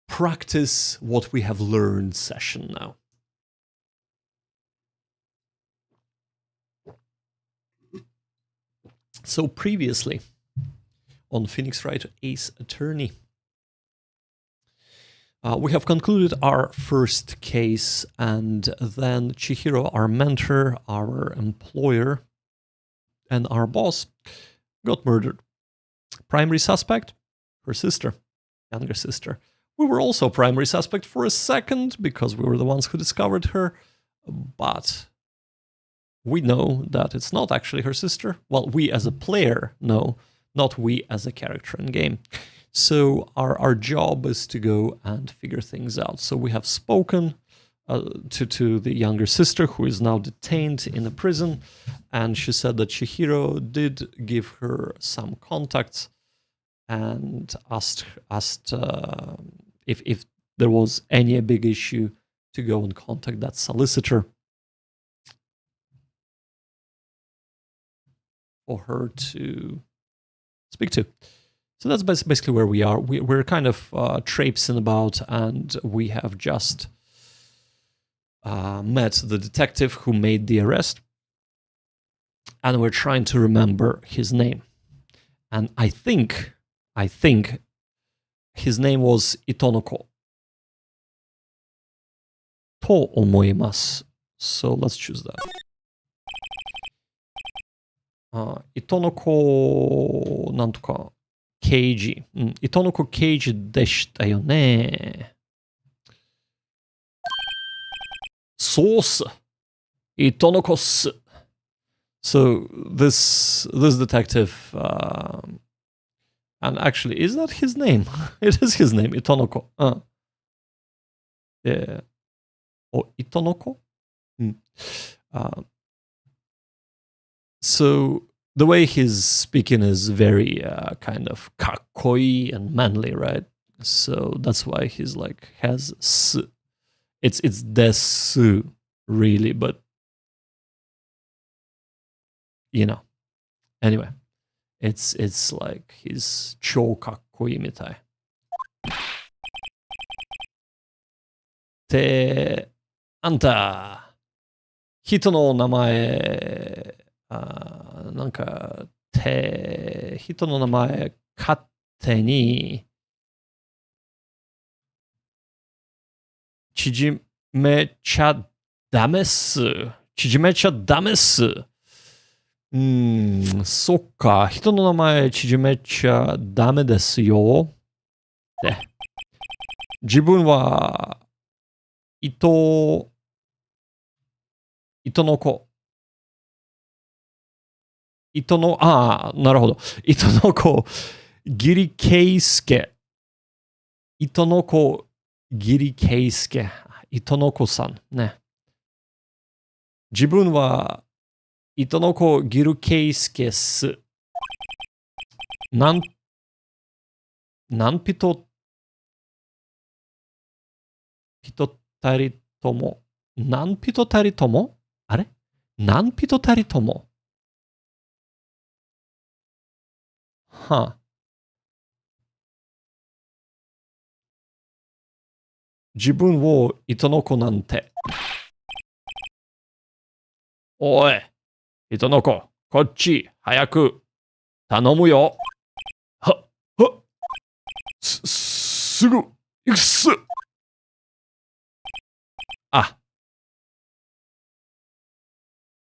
practice what we have learned session now. So previously on Phoenix Wright Ace Attorney, we have concluded our first case, and then Chihiro, our mentor, our employer, and our boss got murdered. Primary suspect, her sister, younger sister, We were also primary suspect for a second because we were the ones who discovered her, but we know that it's not actually her sister. Well, we as a player know, not we as a character in game. So our job is to go and figure things out. So we have spoken to the younger sister who is now detained in a prison, and she said that Chihiro did give her some contacts and asked if there was any big issue to go and contact that solicitor for her to speak to. So that's basically where we are. We're kind of traipsing about, and we have just met the detective who made the arrest, and we're trying to remember his name. And I think his name was Itonoko. To omoimasu. So let's choose that. Itonoko なんとか刑事。Itonoko 刑事でしたよね。そうっす。Itonoko っす。So this detective, and actually, is that his name? It is his name, Itonoko. Yeah. Oh, Itonoko? So the way he's speaking is very kind of kakkoi and manly, right? So that's why he's like has su. It's desu, really, but you know. Anyway, it's like he's 超かっこいいみたい。て、あんた、人の名前、なんか、人の名前、勝手に、縮めちゃダメっす。縮めちゃダメっす。そっか。人の名前縮めちゃダメですよ。で、自分は、糸の子。なるほど。糸の子、ギリケイスケ。糸の子、ギリケイスケ。糸の子さん。ね。自分は、糸の子、ギルケイスケっす。なんぴとたりとも。なんぴとたりともあれなんぴとたりとも。はあ。自分を糸の子なんて。おい、糸の子、こっち、早く、頼むよ。すぐ、行くっす。あ。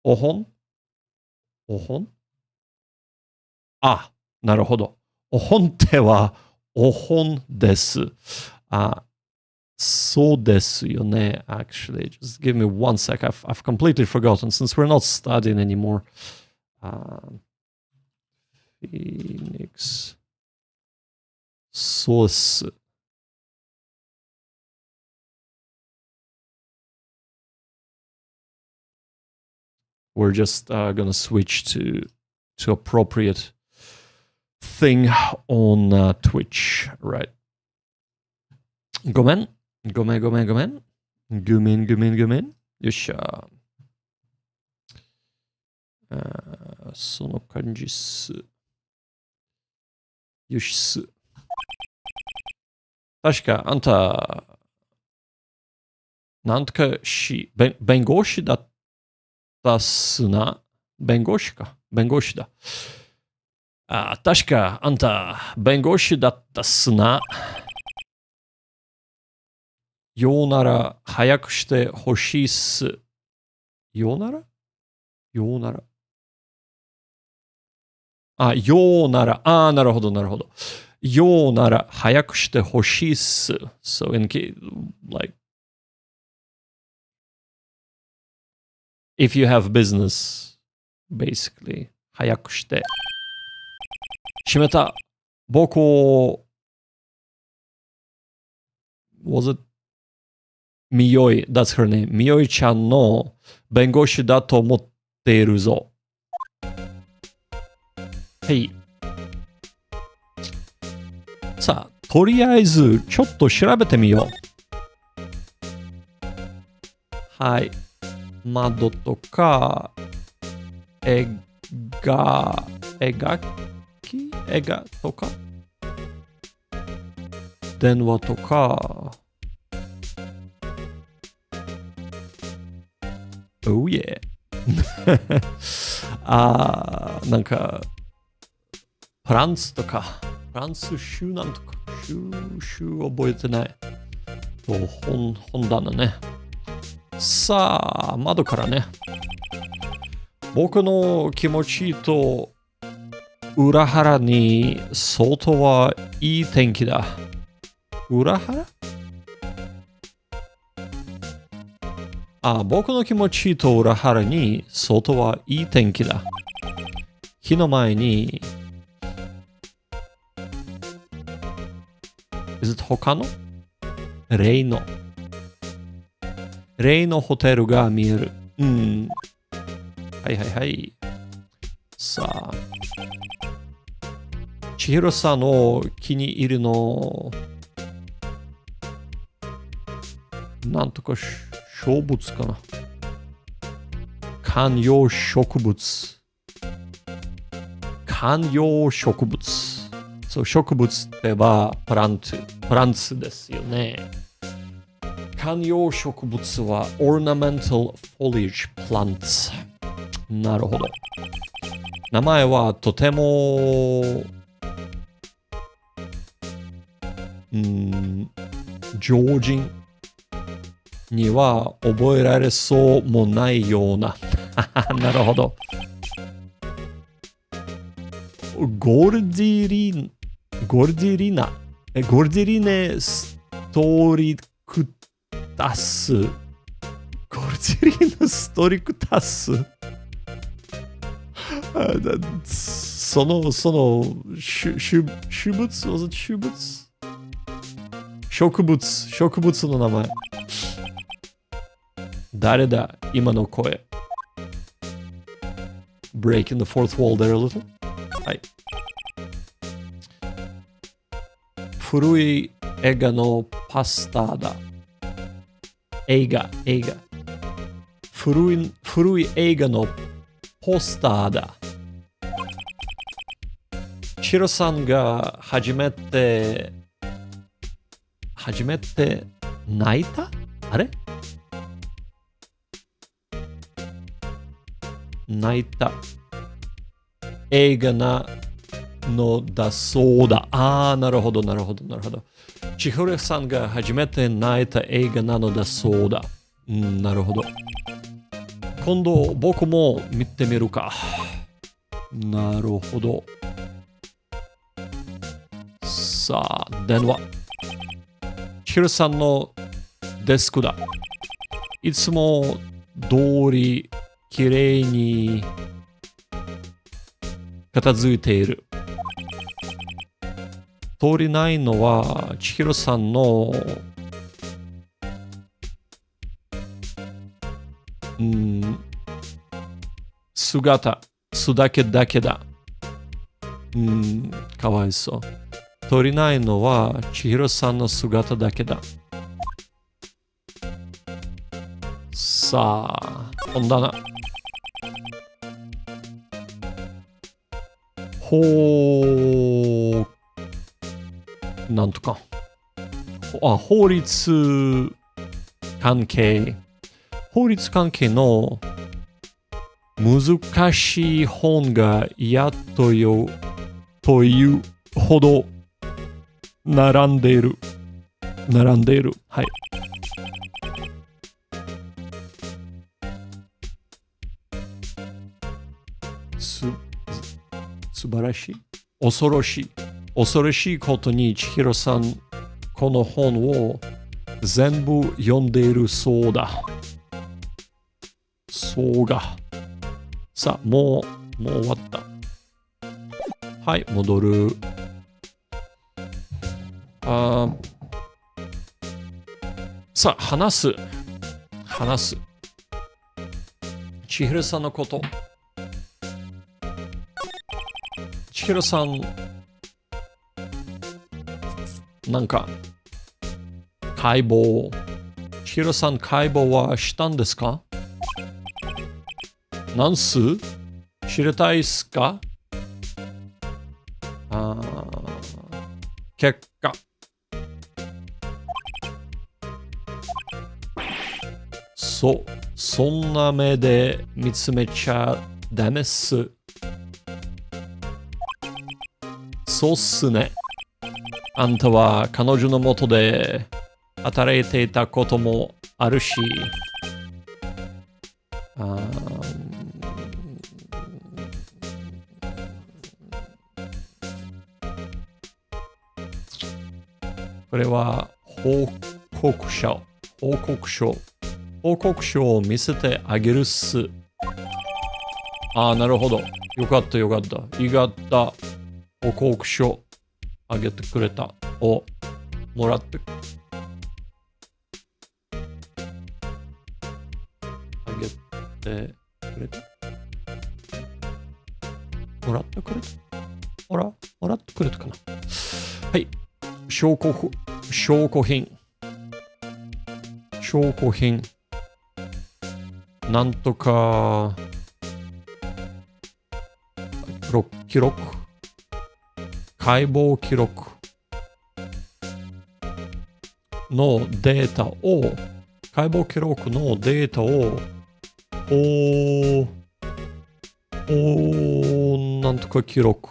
おほんあ、なるほど。おほんっては、おほんです。そうですよね。Actually, just give me one sec. I've completely forgotten since we're not studying anymore. Phoenix. そうっす。We're just gonna switch to appropriate thing on Twitch, right? ごめん。よっしゃ。その感じっす。よしっす。確かあんた、なんとか弁護士だったっすな。弁護士だ。確かあんた、弁護士だったっすな。ようなら早くしてほしいっす。ようなら。ようなら。なるほど。ようなら早くしてほしいっす。So in case, like, if you have business, basically, 早くして。閉めた。僕を、was it みよい that's her name みよいちゃんの弁護士だと思っているぞ。はい。さあ、とりあえずちょっと調べてみよう。はい。窓とか、絵とか、電話とか、Oh yeah なんか、フランスとか、フランス州なんとか、州覚えてない。本棚ね。さあ、窓からね。僕の気持ちと裏腹に外はいい天気だ。裏腹？僕の気持ちと裏腹に外はいい天気だ。日の前に他の例のホテルが見える。はいはいはい。さあ、千尋さんの気に入るのなんとか小物かな。観葉植物。そう、植物って言えばプランツですよね。観葉植物は ornamental foliage plants。なるほど。名前はとても常人には覚えられそうもないような。なるほど。ゴルディリネストリクタス。ゴルディリネストリクタス。その植物の名前。誰だ今の声。Breaking the fourth wall there a little. はい。古い映画のパスタだ。映画。古い映画のポスターだ。シロさんが初めて泣いた？あれ？泣いた映画なのだそうだ。なるほど。千尋さんが初めて泣いた映画なのだそうだ。なるほど。今度僕も見てみるか。なるほど。さあ、電話。千尋さんのデスクだ。いつも通りきれいに片付いている。通りないのは千尋さんの素だけだ。かわいそう。通りないのは千尋さんの姿だけだ。さあ、本棚。なんとか。法律関係の難しい本が嫌というほど並んでいる。はい。素晴らしい。恐ろしい。恐ろしいことに千尋さん、この本を全部読んでいるそうだ。そうが。さあ、もう終わった。はい、戻る。さあ、話す。千尋さんのこと。千尋さん、なんか、解剖。千尋さん、解剖はしたんですか？何数知りたいっすか？結果。そんな目で見つめちゃダメっす。そうっすね。あんたは彼女のもとで働いていたこともあるし、これは報告書を見せてあげるっす。なるほど。よかった。いがった報告書あげてくれた。もらってあげてくれた。もらってくれたかな。はい。証拠品。なんとか、記録。解剖記録のデータを、解剖記録のデータを、なんとか記録。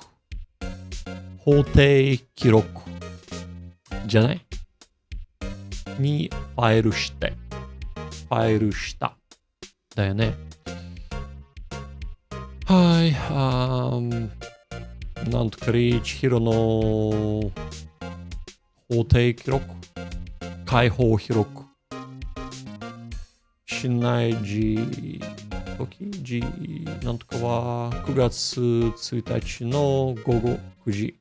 法定記録じゃないにファイルした。だよね。はい。なんとか千尋の法定記録、解放記録、市内時、なんとかは9月1日の午後9時。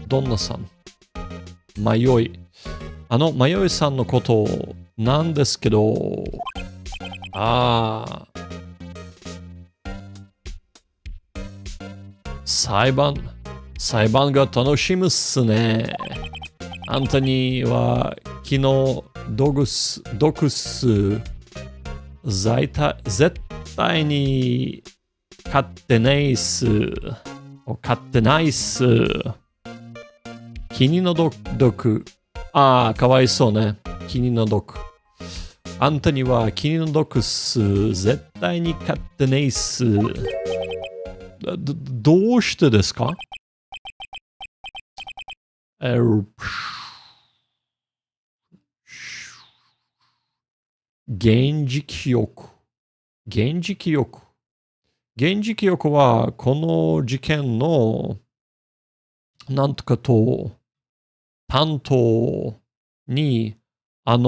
どんなさん、迷いさんのことなんですけど、裁判が楽しみっすね。あんたには昨日ドクス絶対に買ってないっす。君の毒。かわいそうね。君の毒。あんたには君の毒っす。絶対に買ってないっす。どうしてですか？現時記憶はこの事件のなんとかと担当に三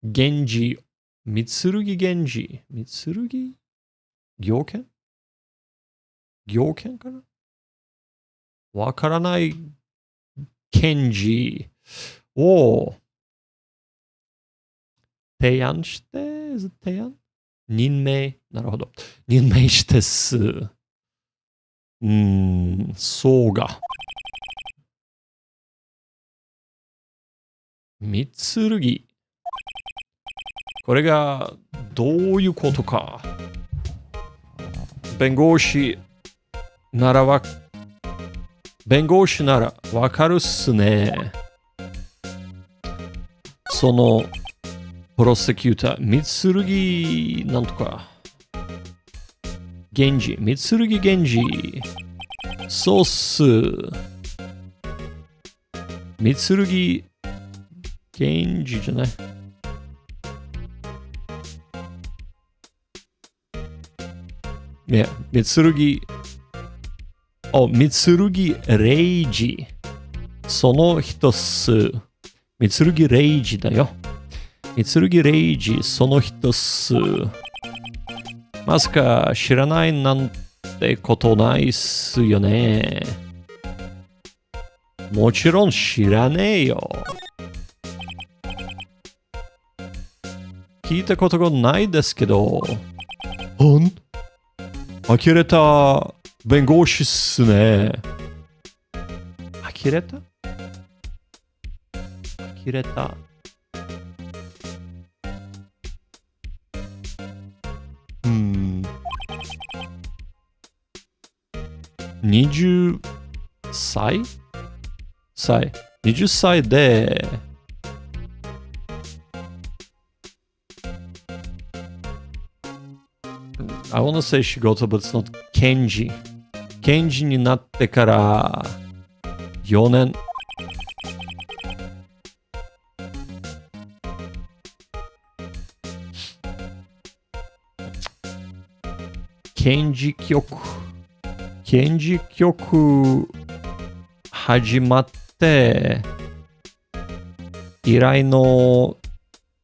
剣行健かな、わからない検事を提案任命してす。そうが。三剣。これがどういうことか。弁護士ならわかるっすね。そのプロセキューター、三剣なんとか。三剣源氏。ソース。三剣源氏じゃない。いや、三剣。三剣レイジ。その一つ。三剣レイジだよ。三剣レイジ、その一つ。まさか知らないなんてことないっすよね。もちろん知らねえよ。聞いたことがないですけど。呆れた弁護士っすね。呆れた呆れた。20歳 ?20 歳で、I wanna say 仕事、but it's not Kanji。Kanji になってから4年。Kanji 曲始まって以来の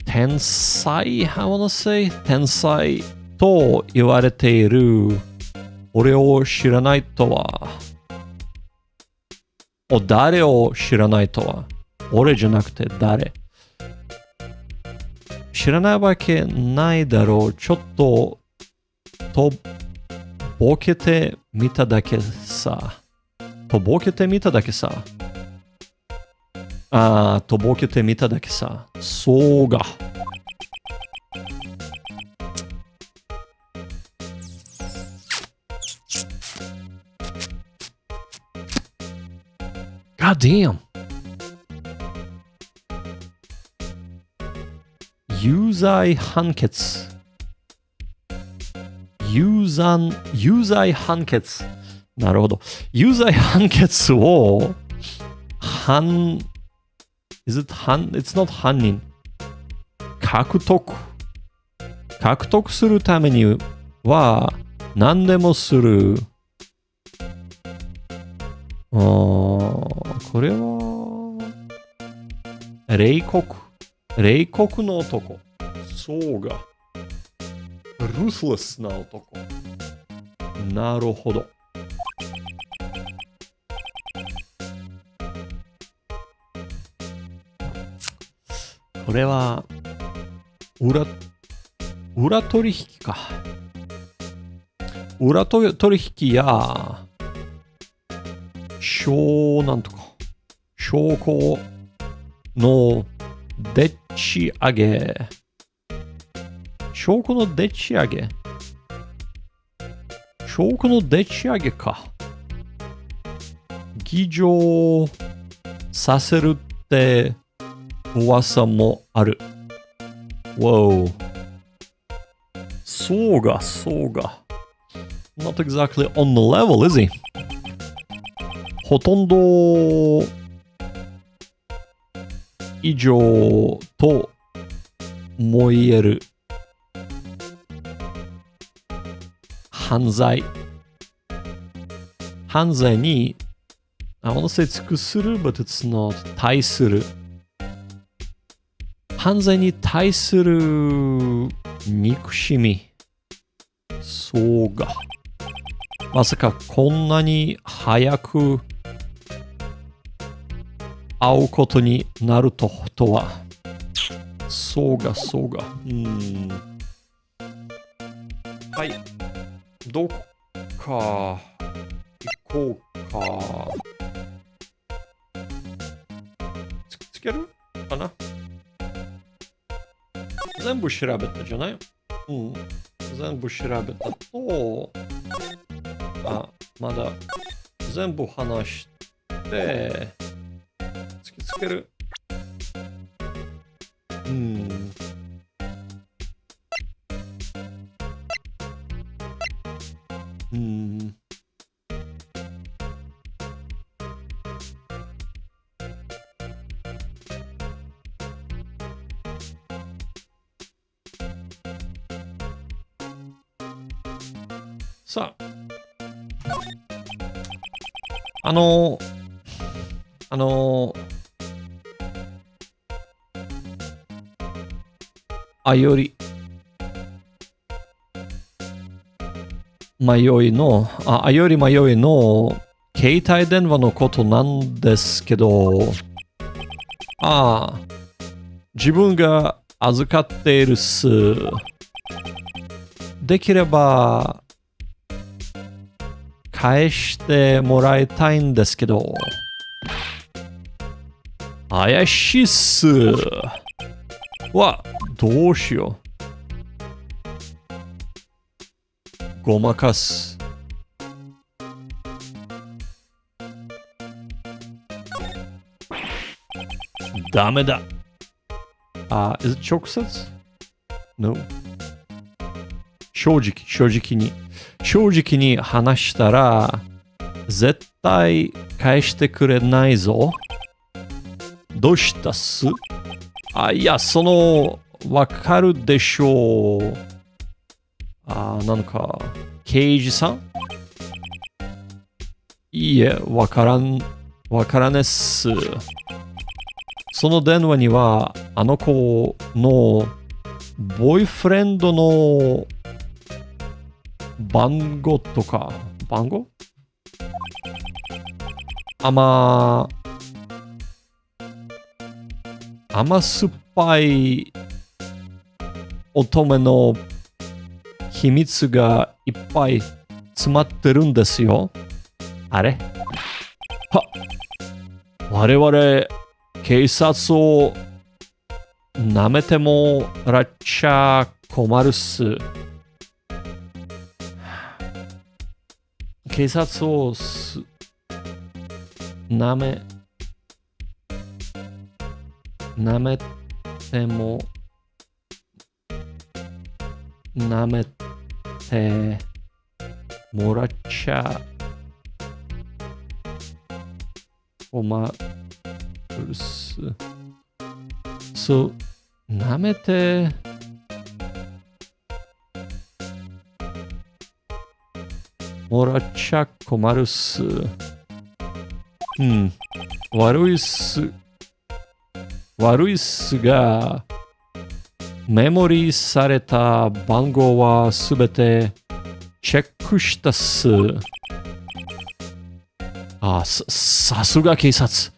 天才 I wanna say 天才と言われている俺を知らないとは誰を知らないとは俺じゃなくて誰知らないわけないだろうちょっとボケてみただけさ。とぼけてみただけさ。とぼけてみただけさ。そうが。God damn. 有罪判決。有罪判決。なるほど。有罪判決をIt's not 犯人。獲得するためには何でもする。これは冷酷の男。そうが。ruthless な男。なるほど。これは裏取引か。裏取引やなんとか証拠のでっち上げ。証拠のでっち上げか。議場させるって噂もある。Whoa. そうが。Not exactly on the level, is he? ほとんど以上とも言える犯罪に I want to say 尽くする but it's not 対する犯罪に対する憎しみそうがまさかこんなに早く会うことになるとはそうがはいどこか行こうかつけるかな全部調べたじゃない全部調べたとまだ全部話して突きつけるさあ、あのあより迷いの、あより迷いの携帯電話のことなんですけど、自分が預かっているっす。できれば返してもらいたいんですけど、怪しいっす。どうしよう。ごまかす。ダメだ。is it 直接 ?No. 正直に話したら、絶対返してくれないぞ。どうしたっす？いや、わかるでしょう。なんか、刑事さん？いいえ、わからねっす。その電話には、あの子のボーイフレンドの番号とか、番号？甘酸っぱい乙女の秘密がいっぱい詰まってるんですよ。あれ？我々警察を舐めてもらっちゃ困るっす。警察を舐めても舐めてもらっちゃ困るっす。舐めてもらっちゃ困るっす。悪いっすが、メモリーされた番号はすべてチェックしたっす。さすが警察。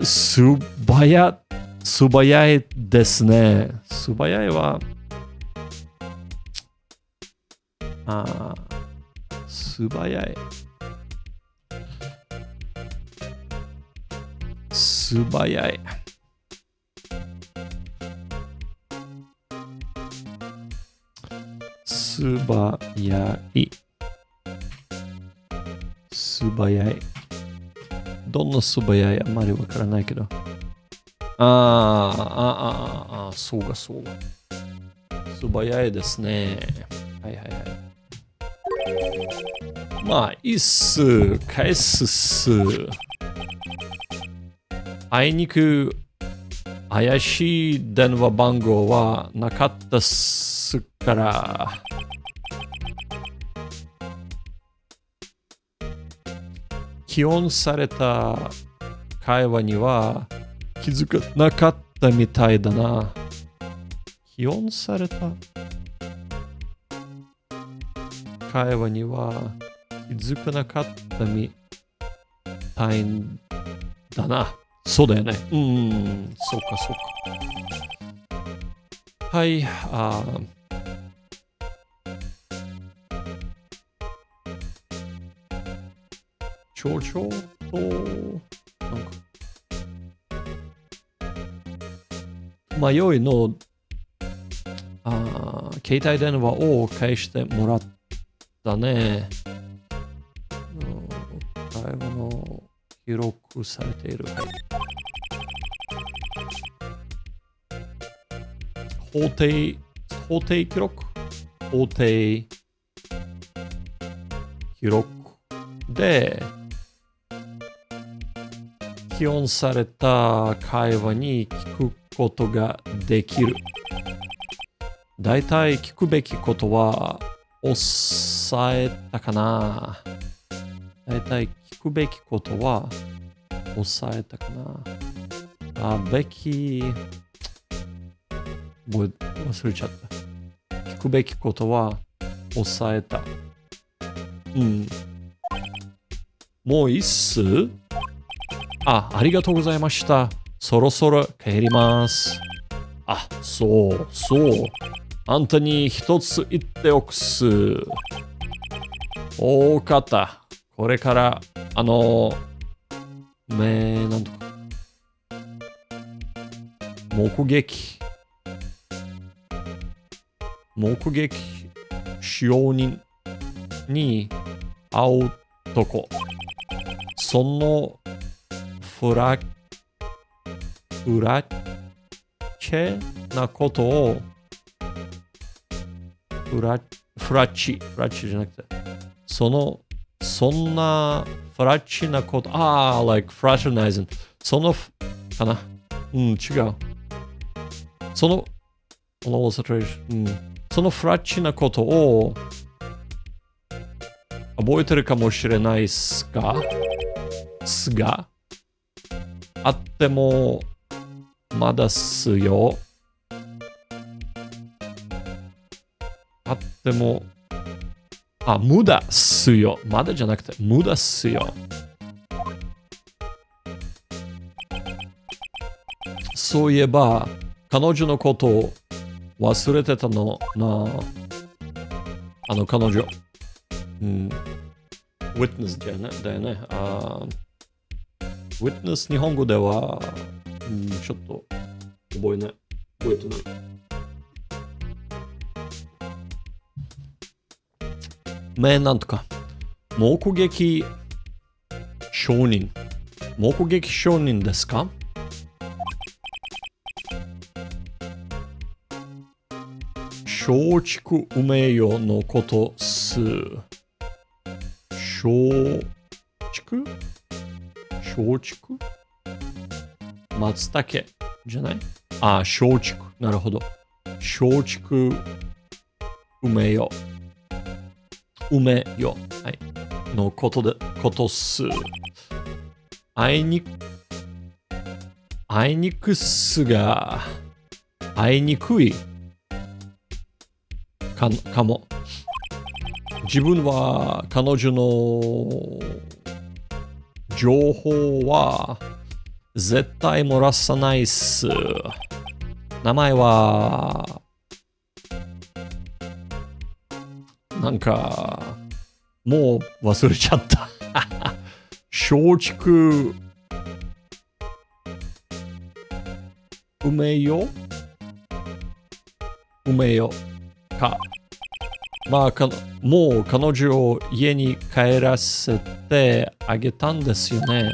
素早いですね。素早いは、素早い。素早い。素早い。どんな素早いあんまりわからないけど。そうか。素早いですね。はい。まあ、いいっす。返すっす。あいにく怪しい電話番号はなかったっすから。起音された会話には気づかなかったみたいだな。起音された会話には気づかなかったみたいだな。そうだよね。そうか。はい、ちょっと、なんか、迷いの、携帯電話を返してもらったね。会話の記録されている。はい。法定記録で起音された会話に聞くことができる。だいたい聞くべきことは抑えたかな。だいたい聞くべきことは抑えたかな。べき、忘れちゃった。聞くべきことは抑えた。もういいっす？ありがとうございました。そろそろ帰ります。そう。あんたに一つ言っておくす。おかった。これから、なんとか。目撃証人に会うとこ。そのフラチェなことをフラッチじゃなくてそんなフラッチなことlike fraternizing そのかな違うそのフラッチなことを覚えてるかもしれないっすがあってもまだっすよ。あっても無駄っすよ。まだじゃなくて無駄っすよ。そういえば彼女のことを忘れてたのな。彼女。witness だよね。witness 日本語では、ちょっと覚えてない。なんとか目撃証人ですか？松竹梅よのことす。松竹松茸じゃない？松竹。なるほど。松竹梅よ。はい。のことす。あいにくすが、会いにくいかも。自分は彼女の情報は絶対漏らさないっす。名前はなんかもう忘れちゃった。松竹梅よか。もう彼女を家に帰らせてあげたんですよね。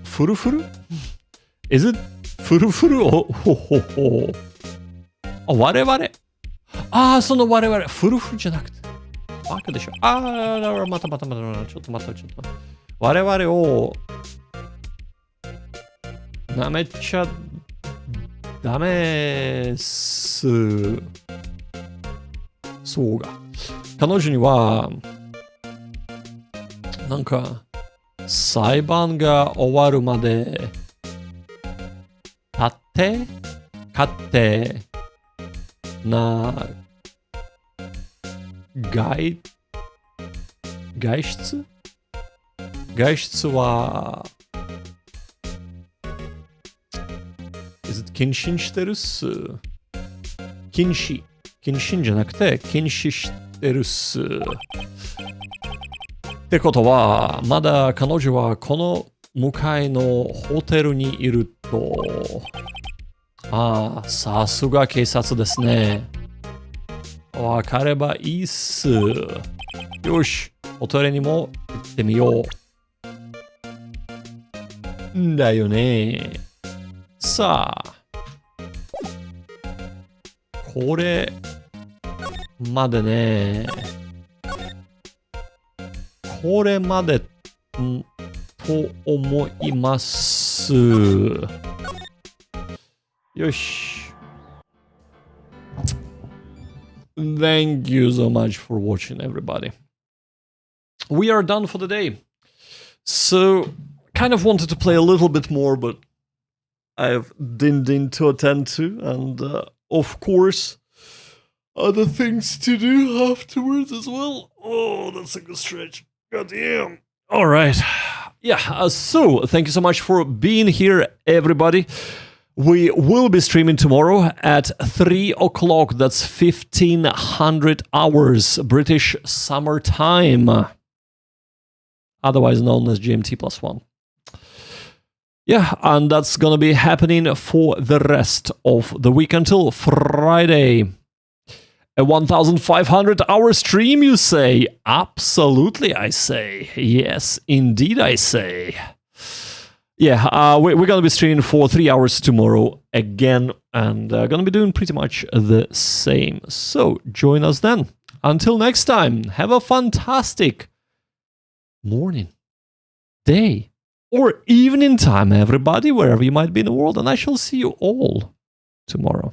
フルフル ?Is it フルフル我々その我々、フルフルじゃなくて。バカでしょ。また。ちょっと待って。我々を舐めちゃダメっす。そうが。彼女には、なんか、裁判が終わるまで、勝手な外出は禁止してるっす。禁止じゃなくて禁止してるっす。ってことは、まだ彼女はこの向かいのホテルにいると。さすが警察ですね。わかればいいっす。よし、ホテルにも行ってみよう。んだよね。さあ。これまでね。これまでと思います。よし。Thank you so much for watching, everybody. We are done for the day. So, kind of wanted to play a little bit more, but I have din to attend to, and of course, other things to do afterwards as well. Oh, that's a good stretch. God damn. All right. Yeah, so thank you so much for being here, everybody. We will be streaming tomorrow at 3 o'clock. That's 1500 hours British Summer Time, otherwise known as GMT +1. Yeah, and that's gonna be happening for the rest of the week until Friday. A 1500-hour stream, you say? Absolutely, I say. Yes, indeed, I say. Yeah, we're going to be streaming for 3 hours tomorrow again, and going to be doing pretty much the same. So join us then. Until next time, have a fantastic morning, day, or evening time, everybody, wherever you might be in the world, and I shall see you all tomorrow.